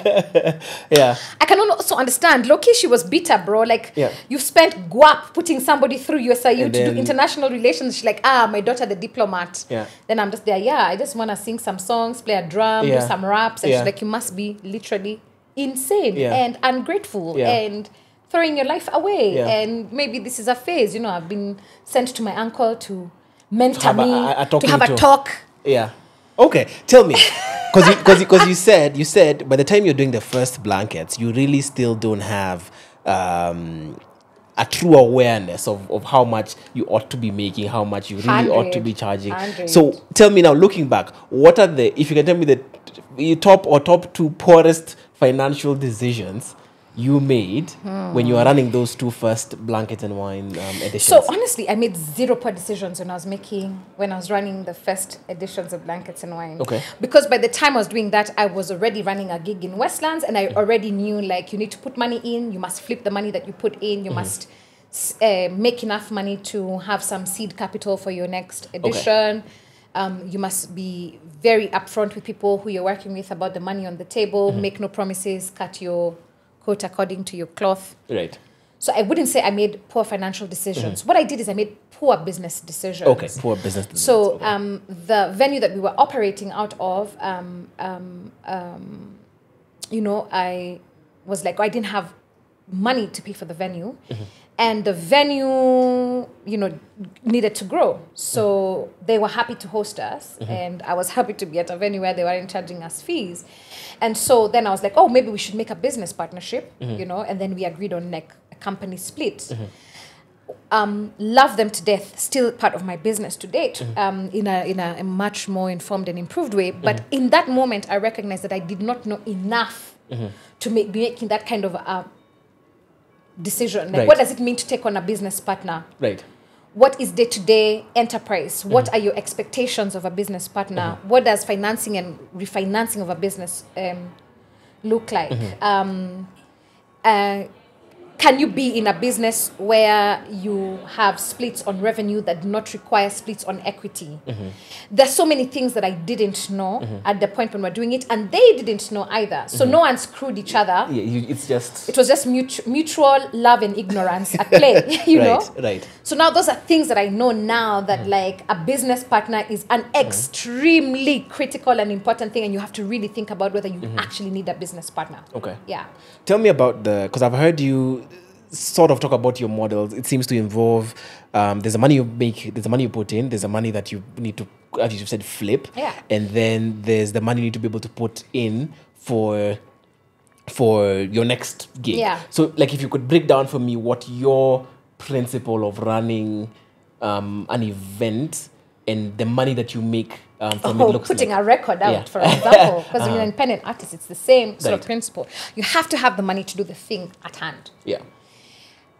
Yeah. I can also understand. Low-key, she was bitter, bro. Like, you've spent guap putting somebody through USIU to do international relations. She's like, my daughter, the diplomat. Yeah. Then I'm just there, I just want to sing some songs, play a drum, do some raps. And she's like, you must be literally insane and ungrateful and throwing your life away. Yeah. And maybe this is a phase. I've been sent to my uncle to mentor me, to have a talk. Yeah. Okay, tell me, because you said by the time you're doing the first blankets, you really still don't have a true awareness of how much you ought to be making, how much you really ought to be charging. 100. So tell me now, looking back, what are if you can tell me the top 2 poorest financial decisions you made when you were running those 2 first Blanket and Wine editions? So honestly, I made 0 poor decisions when I was running the first editions of Blankets and Wine. Okay. Because by the time I was doing that, I was already running a gig in Westlands and I already knew like you need to put money in, you must flip the money that you put in, you must make enough money to have some seed capital for your next edition. Okay. You must be very upfront with people who you're working with about the money on the table, make no promises, cut your quote, according to your cloth. Right. So I wouldn't say I made poor financial decisions. What I did is I made poor business decisions. Okay, poor business decisions. So okay. the venue that we were operating out of, you know, I was like, I didn't have money to pay for the venue. And the venue, you know, needed to grow. So they were happy to host us. And I was happy to be at a venue where they weren't charging us fees. And so then I was like, oh, maybe we should make a business partnership, you know, and then we agreed on like a company split. Love them to death, still part of my business to date, in a much more informed and improved way. But in that moment, I recognized that I did not know enough to be making that kind of a decision. Like, what does it mean to take on a business partner? Right. What is day-to-day enterprise? What are your expectations of a business partner? What does financing and refinancing of a business look like? Can you be in a business where you have splits on revenue that do not require splits on equity? There's so many things that I didn't know at the point when we're doing it, and they didn't know either. So no one screwed each other. Yeah, it was just mutual love and ignorance at play, you know? Right. So now those are things that I know now that like a business partner is an extremely critical and important thing, and you have to really think about whether you actually need a business partner. Okay. Yeah. Tell me about because I've heard you sort of talk about your models. It seems to involve there's the money you make, there's the money you put in, there's the money that you need to, as you said, flip. Yeah. And then there's the money you need to be able to put in for your next gig. Yeah. So like if you could break down for me what your principle of running an event and the money that you make from it looks putting like. a record out, for example, because when you're an independent artist, it's the same sort of principle. You have to have the money to do the thing at hand. Yeah.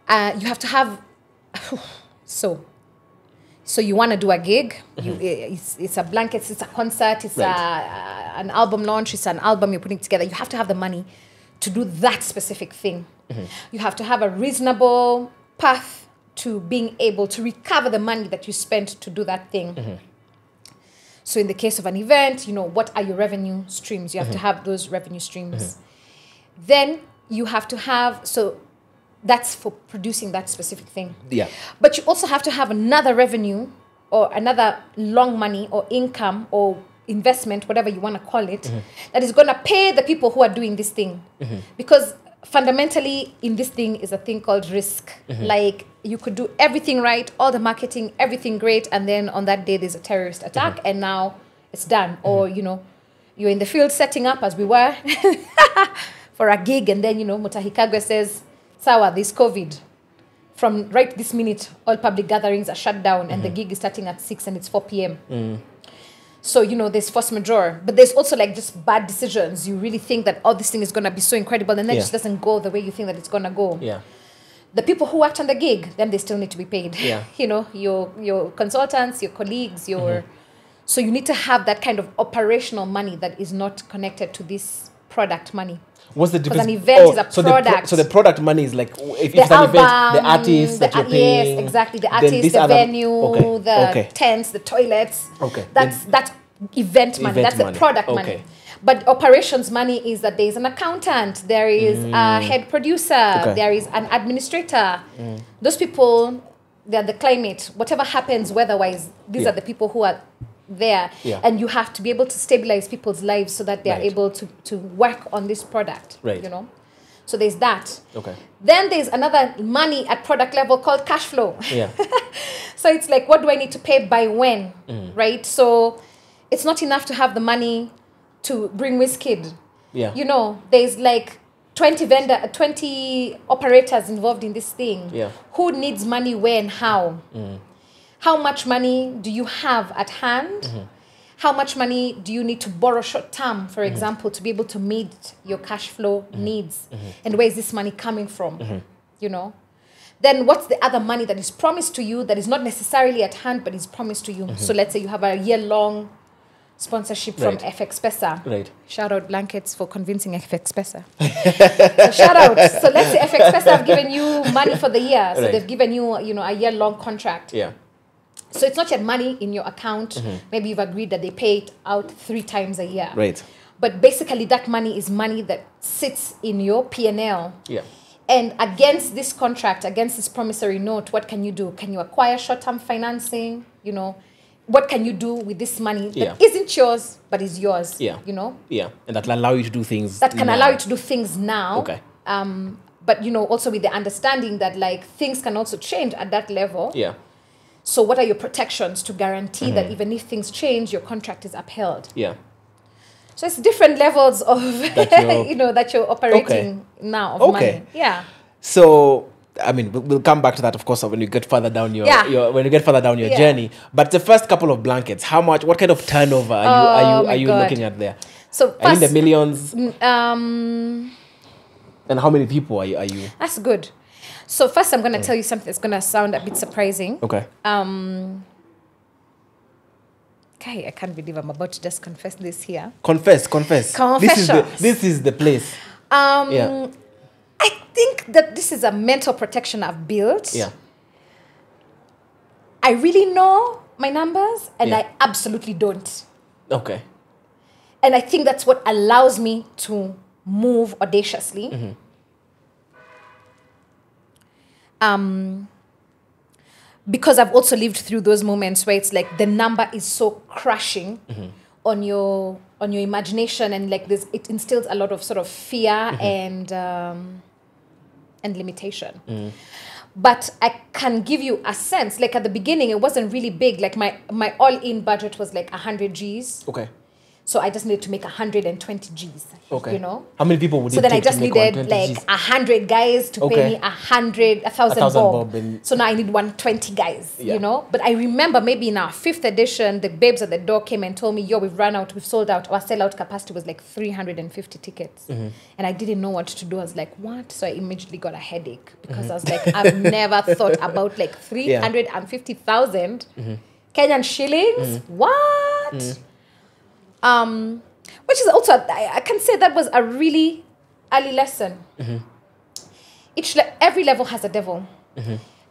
You have to have, so you want to do a gig, it's a blanket, it's a concert, it's an album launch, it's an album you're putting together. You have to have the money to do that specific thing. You have to have a reasonable path to being able to recover the money that you spent to do that thing. So in the case of an event, you know, what are your revenue streams? You have to have those revenue streams. Then you have to have, so that's for producing that specific thing. Yeah. But you also have to have another revenue or another long money or income or investment, whatever you want to call it, that is going to pay the people who are doing this thing. Because fundamentally in this thing is a thing called risk. Like you could do everything right, all the marketing, everything great, and then on that day there's a terrorist attack and now it's done. Or, you know, you're in the field setting up as we were for a gig, and then, you know, Mutahikagwe says, Sawa, there's COVID. From right this minute, all public gatherings are shut down and the gig is starting at 6 and it's 4 p.m. So, you know, there's force majeure. But there's also like just bad decisions. You really think that, oh, this thing is going to be so incredible, and then it just doesn't go the way you think that it's going to go. Yeah. The people who worked on the gig, then they still need to be paid. Yeah. You know, your consultants, your colleagues, so you need to have that kind of operational money that is not connected to this product money. What's the difference? Because an event is a product. So the product money is like, if the it's album, an event, the artists that you're paying. Yes, exactly. The artists, the venue, the tents, the toilets. Okay. That's event money. That's the product money. But operations money is that there is an accountant, there is a head producer, there is an administrator. Those people, they're the climate. Whatever happens weather-wise, these are the people who are there. And you have to be able to stabilize people's lives so that they are able to work on this product. You know? So there's that. Then there's another money at product level called cash flow. So it's like, what do I need to pay by when? Right? So it's not enough to have the money to bring Wizkid. You know, there's like 20 operators involved in this thing. Who needs money when, how? How much money do you have at hand? How much money do you need to borrow short term, for example, to be able to meet your cash flow needs? And where is this money coming from? You know? Then what's the other money that is promised to you that is not necessarily at hand but is promised to you? So let's say you have a year-long sponsorship from FX Pesa. Shout out Blankets for convincing FX Pesa. So shout out. So let's say FX Pesa have given you money for the year. So they've given you, you know, a year-long contract. So it's not yet money in your account. Maybe you've agreed that they pay it out 3 times a year. But basically that money is money that sits in your P&L. Yeah. And against this contract, against this promissory note, what can you do? Can you acquire short-term financing? You know, what can you do with this money that isn't yours, but is yours? Yeah. You know? Yeah. And that will allow you to do things that can allow you to do things now. Okay. But, you know, also with the understanding that, like, things can also change at that level. Yeah. So what are your protections to guarantee that even if things change, your contract is upheld? Yeah. So it's different levels of, you know, that you're operating now of money. Yeah. So, I mean, we'll come back to that, of course, when you get further down your journey. But the first couple of blankets, what kind of turnover are you looking at there? So are you in the millions? And how many people are you? That's good. So first, I'm going to tell you something that's going to sound a bit surprising. Okay. Okay, I can't believe I'm about to just confess this here. Confess. Confessions. This is the place. I think that this is a mental protection I've built. Yeah. I really know my numbers, and I absolutely don't. Okay. And I think that's what allows me to move audaciously. Because I've also lived through those moments where it's like the number is so crushing on your imagination, and like this, it instills a lot of sort of fear and limitation. But I can give you a sense. Like at the beginning, it wasn't really big. Like my all-in budget was like 100 Gs. Okay. So I just needed to make 120 Gs. Okay. You know? How many people would so it take take to make? So then I just needed like Gs? 100 guys to pay me 1,000 bob. So now I need 120 guys, you know? But I remember maybe in our 5th edition, the babes at the door came and told me, yo, we've run out, we've sold out. Our sellout capacity was like 350 tickets. And I didn't know what to do. I was like, what? So I immediately got a headache because I was like, I've never thought about like 350,000 Kenyan shillings. What? Which is also, I can say that was a really early lesson. Every level has a devil.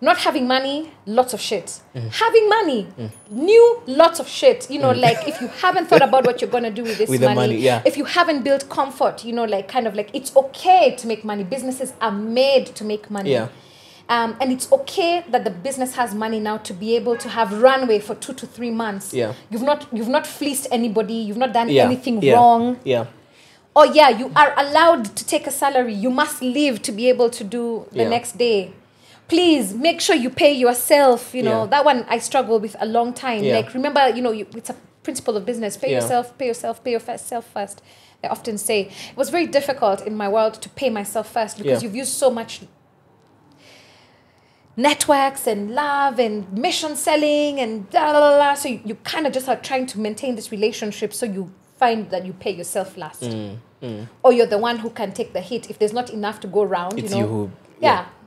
Not having money, lots of shit. Having money, new lots of shit. You know, like if you haven't thought about what you're going to do with this money, if you haven't built comfort, you know, like kind of like it's okay to make money. Businesses are made to make money. And it's okay that the business has money now to be able to have runway for 2 to 3 months. You've not fleeced anybody. You've not done anything wrong. Or you are allowed to take a salary. You must live to be able to do the next day. Please make sure you pay yourself. You know, that one I struggled with a long time. Like remember, you know, it's a principle of business. Pay yourself first. I often say it was very difficult in my world to pay myself first because you've used so much networks and love and mission selling and blah, blah, blah, blah. So you kind of just are trying to maintain this relationship, so you find that you pay yourself last. Or you're the one who can take the hit if there's not enough to go around. It's you know? you who...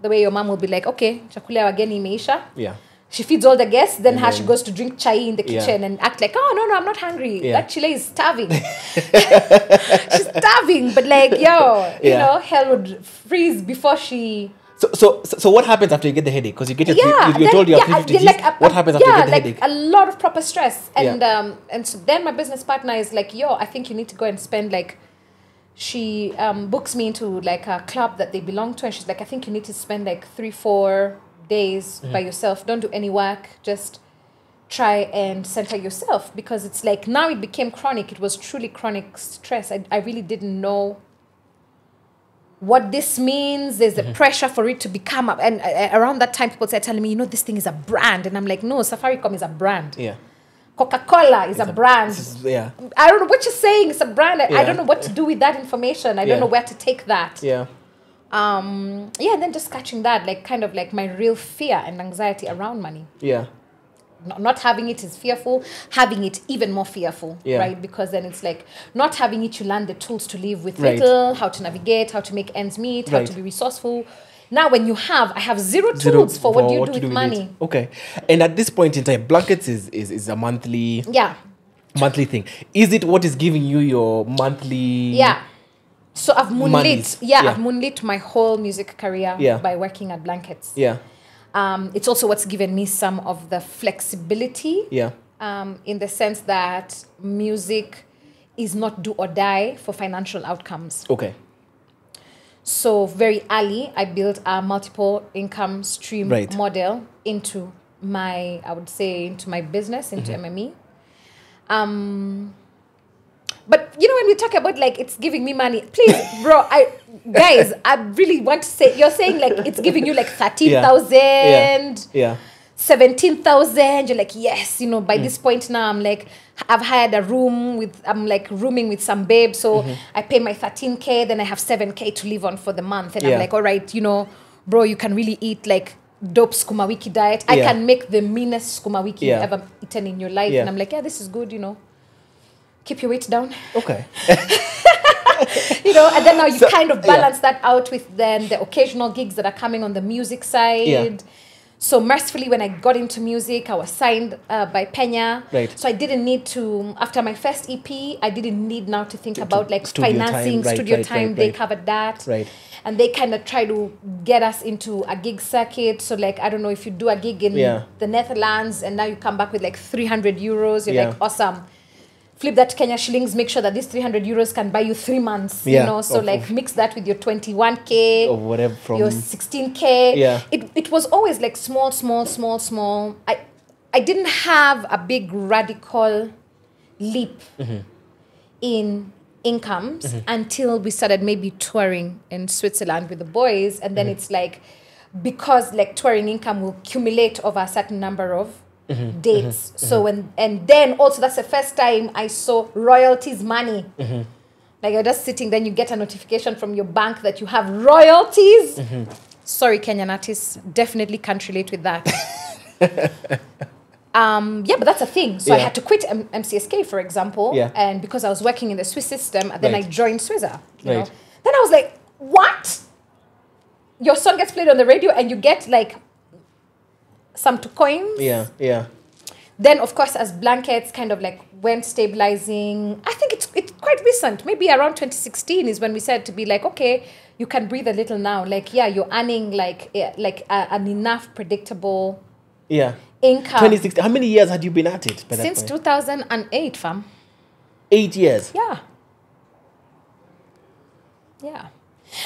The way your mom will be like, okay, chakula ya wageni imeisha. Yeah. She feeds all the guests, then she goes to drink chai in the kitchen and act like, oh, no, I'm not hungry. That chile is starving. She's starving, but like, you know, hell would freeze before she... So what happens after you get the headache? Because you get your you told you have 350 Gs. What happens after you get the headache? A lot of proper stress. And so then my business partner is like, I think you need to go and spend like, she books me into like a club that they belong to, and she's like, I think you need to spend like 3-4 days by yourself. Don't do any work. Just try and center yourself, because it's like now it became chronic. It was truly chronic stress. I really didn't know what this means. There's a pressure for it to become up. And around that time, people started telling me, you know, this thing is a brand. And I'm like, no, Safaricom is a brand. Coca-Cola is a brand. I don't know what you're saying. It's a brand. I don't know what to do with that information. I don't know where to take that. And then just catching that, like kind of like my real fear and anxiety around money. Not having it is fearful. Having it even more fearful, right? Because then it's like not having it, you learn the tools to live with little, how to navigate, how to make ends meet, how to be resourceful. Now, when I have zero tools for what do you do with money. Okay, and at this point in time, blankets is a monthly monthly thing. Is it what is giving you your monthly? So I've moonlit. I've moonlit my whole music career by working at blankets. It's also what's given me some of the flexibility. In the sense that music is not do or die for financial outcomes. Okay. So very early, I built a multiple income stream model into my, I would say, into my business, into MME. But you know, when we talk about like it's giving me money, please, bro, guys, I really want to say, you're saying like it's giving you like 13,000, 17,000. You're like, yes, you know, by this point now, I'm like, I've had a room with, I'm like rooming with some babe, so I pay my 13K, then I have 7K to live on for the month, and I'm like, all right, you know, bro, you can really eat like dope skuma wiki diet. I can make the meanest skuma wiki you've ever eaten in your life, and I'm like, yeah, this is good, you know. Keep your weight down. Okay. You know, and then now you kind of balance that out with then the occasional gigs that are coming on the music side. Yeah. So mercifully, when I got into music, I was signed by Penya. Right. So I didn't need to, after my first EP, I didn't need now to think about like financing, studio time. They covered that. Right. And they kind of try to get us into a gig circuit. So like, I don't know, if you do a gig in the Netherlands and now you come back with like 300 euros, you're like, awesome. Flip that to Kenya shillings, make sure that this 300 euros can buy you 3 months, you know, so like mix that with your 21K, or whatever, from your 16K. Yeah. It was always like small. I didn't have a big radical leap in incomes until we started maybe touring in Switzerland with the boys. And then it's like, because like touring income will accumulate over a certain number of dates. So and then also that's the first time I saw royalties money. Like you're just sitting, then you get a notification from your bank that you have royalties. Sorry, Kenyan artists, definitely can't relate with that. Yeah, but that's a thing. So I had to quit MCSK, for example, and because I was working in the Swiss system, and then I joined Swizzer. You know? Then I was like, what? Your song gets played on the radio and you get like some 2 coins. Yeah. Then, of course, as Blankets kind of like went stabilizing, I think it's quite recent. Maybe around 2016 is when we said to be like, okay, you can breathe a little now. Like, yeah, you're earning like an enough predictable income. 2016. How many years had you been at it by that Since point? 2008, fam. 8 years? Yeah.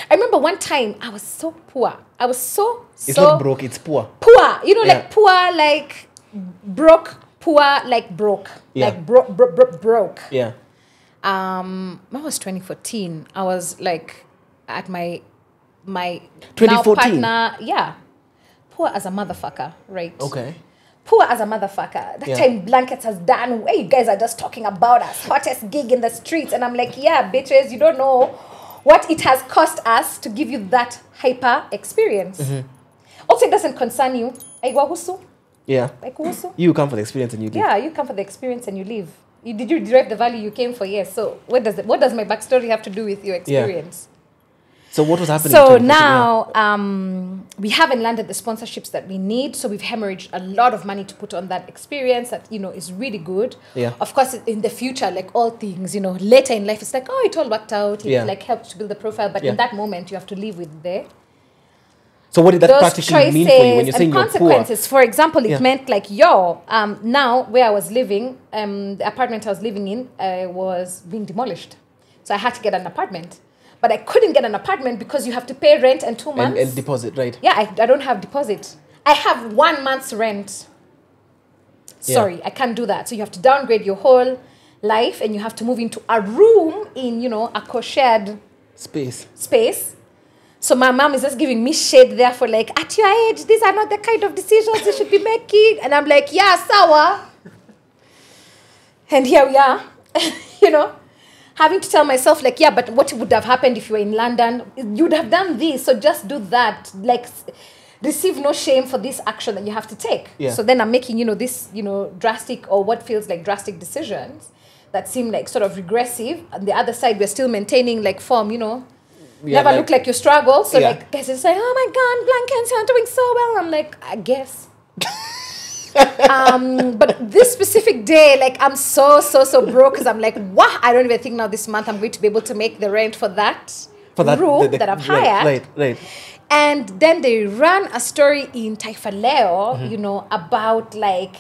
I remember one time I was so poor. I was so It's not broke, it's poor. Poor. You know, like poor, like broke, poor, like broke. Like broke. Yeah. That was 2014. I was like at my 2014? now partner. Poor as a motherfucker, right? Okay. Poor as a motherfucker. That time Blankets has done, you guys are just talking about us, hottest gig in the streets. And I'm like, yeah, bitches, you don't know what it has cost us to give you that hyper experience. Also, it doesn't concern you. Yeah. You come for the experience and you leave. Yeah, you come for the experience and you leave. Did you derive the value you came for? Yes. So what does my backstory have to do with your experience? So what was happening? So now we haven't landed the sponsorships that we need. So we've hemorrhaged a lot of money to put on that experience that, you know, is really good. Yeah. Of course, in the future, like all things, you know, later in life, it's like, oh, it all worked out. It like helped to build the profile. But in that moment, you have to live with the So what did that practically mean for you when you're saying you're poor? For example, it meant like, now where I was living, the apartment I was living in was being demolished. So I had to get an apartment. But I couldn't get an apartment because you have to pay rent and 2 months. And deposit, right? Yeah, I don't have deposit. I have 1 month's rent. Sorry, I can't do that. So you have to downgrade your whole life and you have to move into a room in, you know, a co-shared space. So my mom is just giving me shade there for like, at your age, these are not the kind of decisions you should be making. And I'm like, yeah, sawa. And here we are, you know. Having to tell myself, like, yeah, but what would have happened if you were in London? You'd have done this, so just do that. Like, receive no shame for this action that you have to take. Yeah. So then I'm making, you know, this, you know, drastic or what feels like drastic decisions that seem like sort of regressive. On the other side, we're still maintaining, like, form, you know. Never look like you struggle. So, like, guys are saying, oh, my God, Blankets, you're doing so well. I'm like, I guess. But this specific day, like I'm so broke because I'm like, what? I don't even think now this month I'm going to be able to make the rent for that room that I've hired. Right. And then they ran a story in Taifa Leo, you know, about like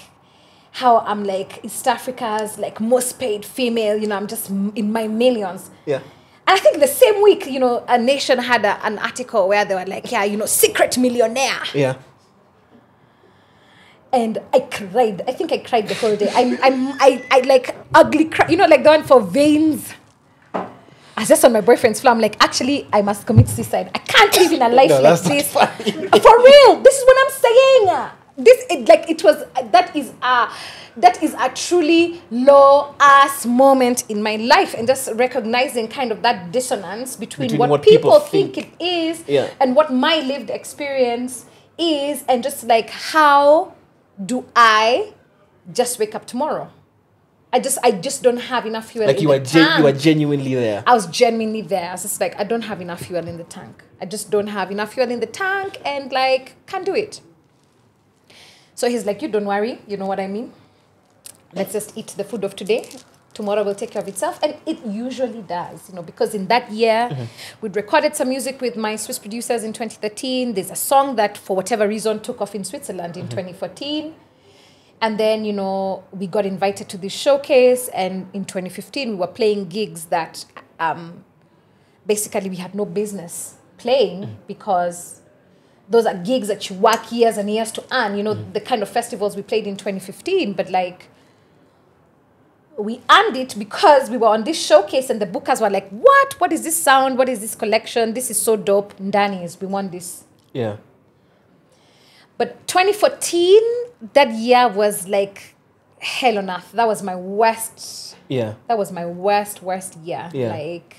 how I'm like East Africa's like most paid female, you know, I'm just in my millions. Yeah. And I think the same week, you know, a Nation had an article where they were like, yeah, you know, secret millionaire. Yeah. And I cried. I think I cried the whole day. I like ugly cry. You know, like the one for veins. I was just on my boyfriend's floor. I'm like, actually, I must commit suicide. I can't live in a life like this. For real. This is what I'm saying. That is a truly low ass moment in my life, and just recognizing kind of that dissonance between what people think it is and what my lived experience is, and just like, how do I just wake up tomorrow? I just don't have enough fuel. Like you are genuinely there. I was genuinely there. I was just like, I don't have enough fuel in the tank. I just don't have enough fuel in the tank, and like, can't do it. So he's like, you don't worry. You know what I mean? Let's just eat the food of today. Tomorrow will take care of itself. And it usually does, you know, because in that year, we'd recorded some music with my Swiss producers in 2013. There's a song that, for whatever reason, took off in Switzerland in 2014. And then, you know, we got invited to this showcase. And in 2015, we were playing gigs that basically we had no business playing, because those are gigs that you work years and years to earn, you know, the kind of festivals we played in 2015. But like, we earned it because we were on this showcase, and the bookers were like, what is this sound? What is this collection? This is so dope. Ndanis, we want this. Yeah. But 2014, that year was like hell on earth. That was my worst. Yeah. That was my worst year. Yeah. Like,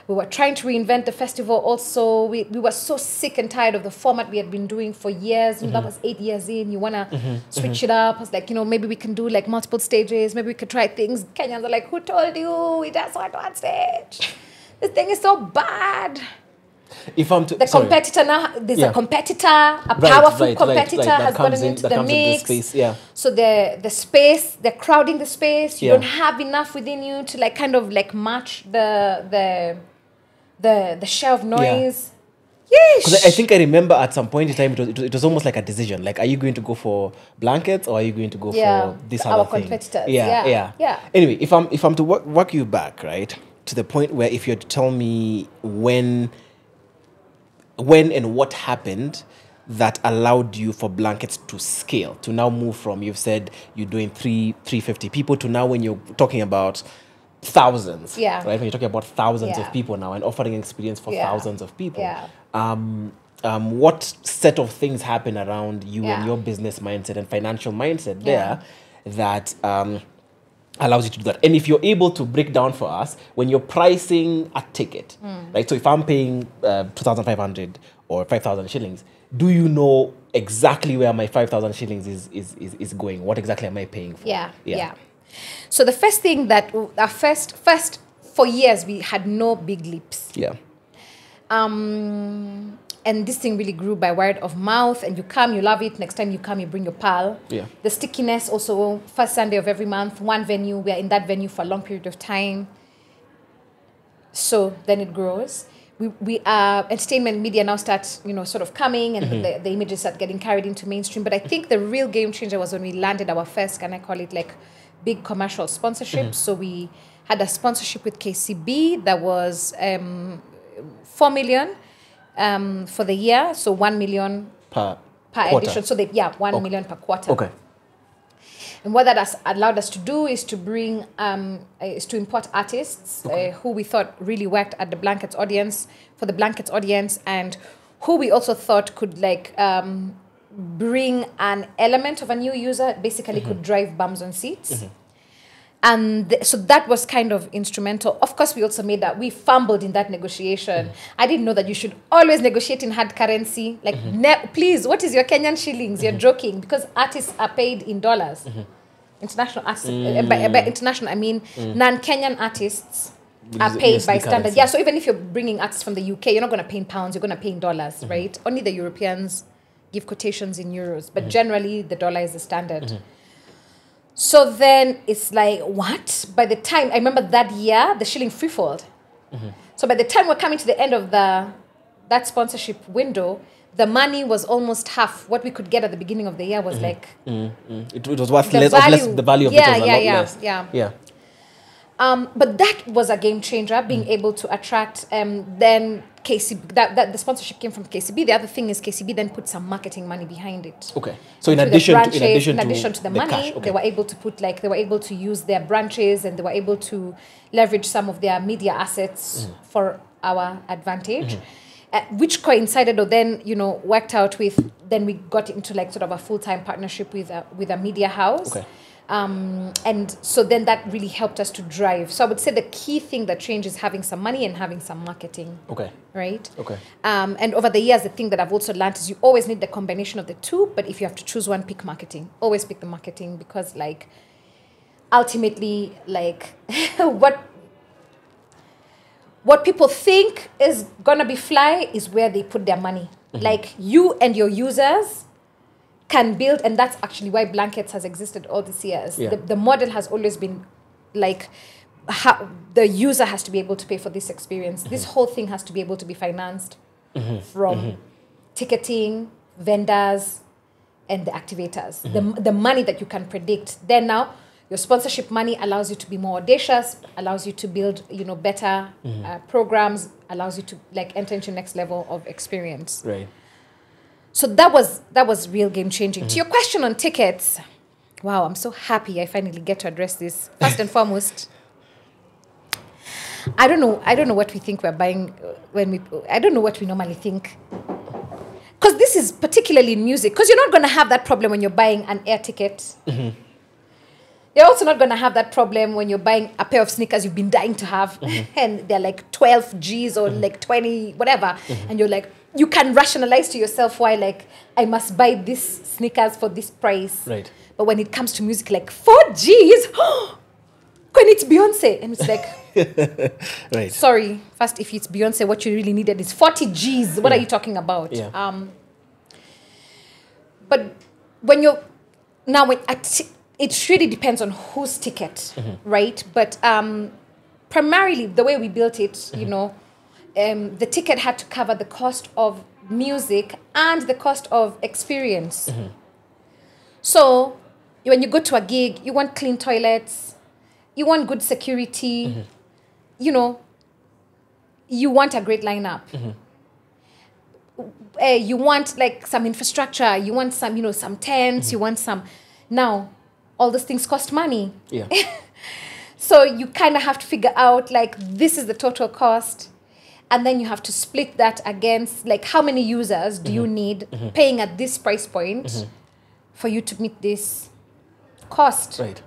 we were trying to reinvent the festival also. We were so sick and tired of the format we had been doing for years. That was 8 years in. You want to switch it up. I was like, you know, maybe we can do like multiple stages. Maybe we could try things. Kenyans are like, who told you? We just want one stage. This thing is so bad. If I'm to... competitor now, there's a competitor, a powerful competitor has gotten into the mix. Space, yeah. So the space, they're crowding the space. You don't have enough within you to like kind of like match the share of noise. Because I think I remember at some point in time it was almost like a decision. Like, are you going to go for blankets, or are you going to go for this other thing? Our competitors. Yeah. Anyway, if I'm to work you back, right, to the point where if you're to tell me when and what happened that allowed you for blankets to scale, to now move from, you've said you're doing 350 people, to now when you're talking about thousands, right? When you're talking about thousands of people now and offering experience for thousands of people. What set of things happen around you and your business mindset and financial mindset there that allows you to do that? And if you're able to break down for us, when you're pricing a ticket, right? So if I'm paying 2,500 or 5,000 shillings, do you know exactly where my 5,000 shillings is going? What exactly am I paying for? Yeah. So the first thing that our first for years we had no big leaps. And this thing really grew by word of mouth, and you come, you love it. Next time you come, you bring your pal. The stickiness also, first Sunday of every month, one venue, we are in that venue for a long period of time. So then it grows. We entertainment media now starts, you know, sort of coming, and the images start getting carried into mainstream. But I think the real game changer was when we landed our first, can I call it like big commercial sponsorship. So we had a sponsorship with KCB that was 4 million for the year, so 1 million per edition. So 1 million per quarter. Okay. And what that has allowed us to do is to bring is to import artists who we thought really worked at the Blankets audience, for the Blankets audience, and who we also thought could like bring an element of a new user, basically could drive bums on seats. And so that was kind of instrumental. Of course, we also made that, we fumbled in that negotiation. I didn't know that you should always negotiate in hard currency. Like, please, what is your Kenyan shillings? You're joking, because artists are paid in dollars. International artists, by international, I mean non-Kenyan artists are paid by standard. So even if you're bringing artists from the UK, you're not going to pay in pounds, you're going to pay in dollars, right? Only the Europeans give quotations in euros, but generally the dollar is the standard. So then it's like, what? By the time, I remember that year, the shilling freefalled. So by the time we're coming to the end of that sponsorship window, the money was almost half. What we could get at the beginning of the year was like... It was worth less, the value of it was a lot less. Yeah. But that was a game changer, being able to attract then KCB. That the sponsorship came from KCB. The other thing is KCB then put some marketing money behind it. Okay. So in addition to the money, cash, they were able to use their branches, and they were able to leverage some of their media assets for our advantage. Which coincided, or then worked out with. Then we got into like sort of a full-time partnership with a media house. Okay. And so then that really helped us to drive. So I would say the key thing that changed is having some money and having some marketing. Okay. Right? Okay. And over the years, the thing that I've also learned is you always need the combination of the two, but if you have to choose one, pick marketing. Always pick the marketing, because like ultimately, like what people think is gonna be fly is where they put their money. Like you and your users can build, and that's actually why Blankets has existed all these years. Yeah. The model has always been like the user has to be able to pay for this experience. This whole thing has to be able to be financed from ticketing, vendors, and the activators. The money that you can predict. Then now, your sponsorship money allows you to be more audacious, allows you to build, better programs, allows you to like enter into next level of experience. Right. So that was real game changing. To your question on tickets, wow, I'm so happy I finally get to address this. First and foremost, I don't know what we think we're buying I don't know what we normally think. Because this is particularly in music, because you're not going to have that problem when you're buying an air ticket. You're also not going to have that problem when you're buying a pair of sneakers you've been dying to have, and they're like 12 G's or like 20, whatever. And you're like, you can rationalize to yourself why, like, I must buy this sneakers for this price. Right. But when it comes to music, like 4 G's, when it's Beyonce, and it's like, right. Sorry, first, if it's Beyonce, what you really needed is 40 G's. What are you talking about? Yeah. But when you're now, it really depends on whose ticket, right? But primarily, the way we built it, the ticket had to cover the cost of music and the cost of experience. So when you go to a gig, you want clean toilets, you want good security, you want a great lineup. You want like some infrastructure, you want some, some tents, you want some. Now, all those things cost money. Yeah. So you kind of have to figure out like, this is the total cost. And then you have to split that against like, how many users do you need paying at this price point for you to meet this cost? Right.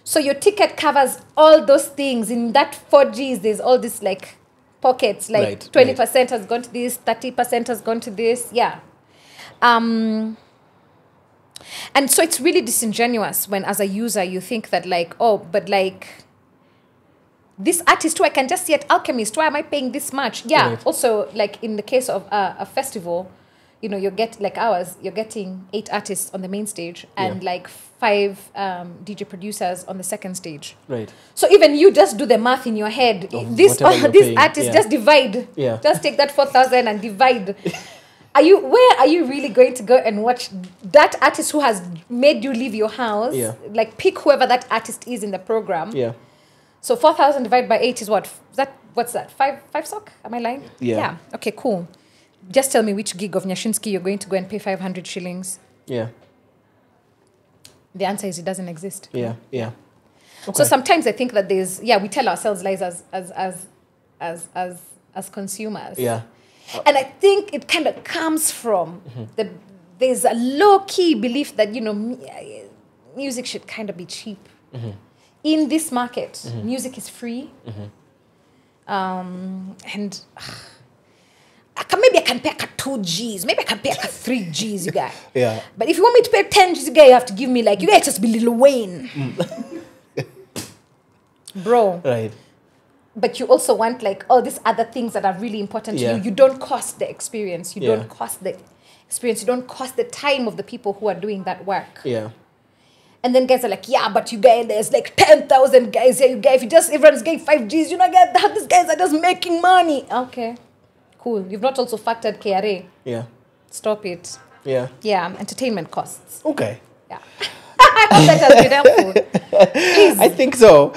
So your ticket covers all those things. In that 4 Gs, there's all this like pockets, like 20% has gone to this, 30% has gone to this. Yeah. And so it's really disingenuous when, as a user, you think that like, oh, but like this artist who I can just see at Alchemist, why am I paying this much? Yeah. Right. Also, like in the case of a festival, you get like ours, you're getting 8 artists on the main stage and like 5 DJ producers on the second stage. Right. So even you just do the math in your head. This artist just divide. Yeah. Just take that 4,000 and divide. Where are you really going to go and watch that artist who has made you leave your house? Yeah. Like pick whoever that artist is in the program. Yeah. So 4,000 divided by 8 is what? What's that? 5 sock? Am I lying? Yeah. Okay, cool. Just tell me which gig of Nyashinsky you're going to go and pay 500 shillings. Yeah. The answer is it doesn't exist. Yeah. Yeah. Okay. So sometimes I think that we tell ourselves lies as consumers. Yeah. And I think it kind of comes from there's a low-key belief that, music should kind of be cheap. In this market, music is free. And maybe I can pay 2 Gs. Maybe I can pay 3 Gs, you guys. Yeah. But if you want me to pay 10 Gs, you guys have to give me like, you guys just be Lil Wayne. Bro. Right. But you also want like all these other things that are really important to you. You don't cost the experience. You don't cost the experience. You don't cost the time of the people who are doing that work. Yeah. And then guys are like, yeah, but you guys, there's like 10,000 guys here. You guys, everyone's getting 5 Gs, these guys are just making money. Okay, cool. You've not also factored KRA. Yeah. stop it. Yeah. Yeah, entertainment costs. Okay. Yeah. I hope that has been helpful. Please. I think so.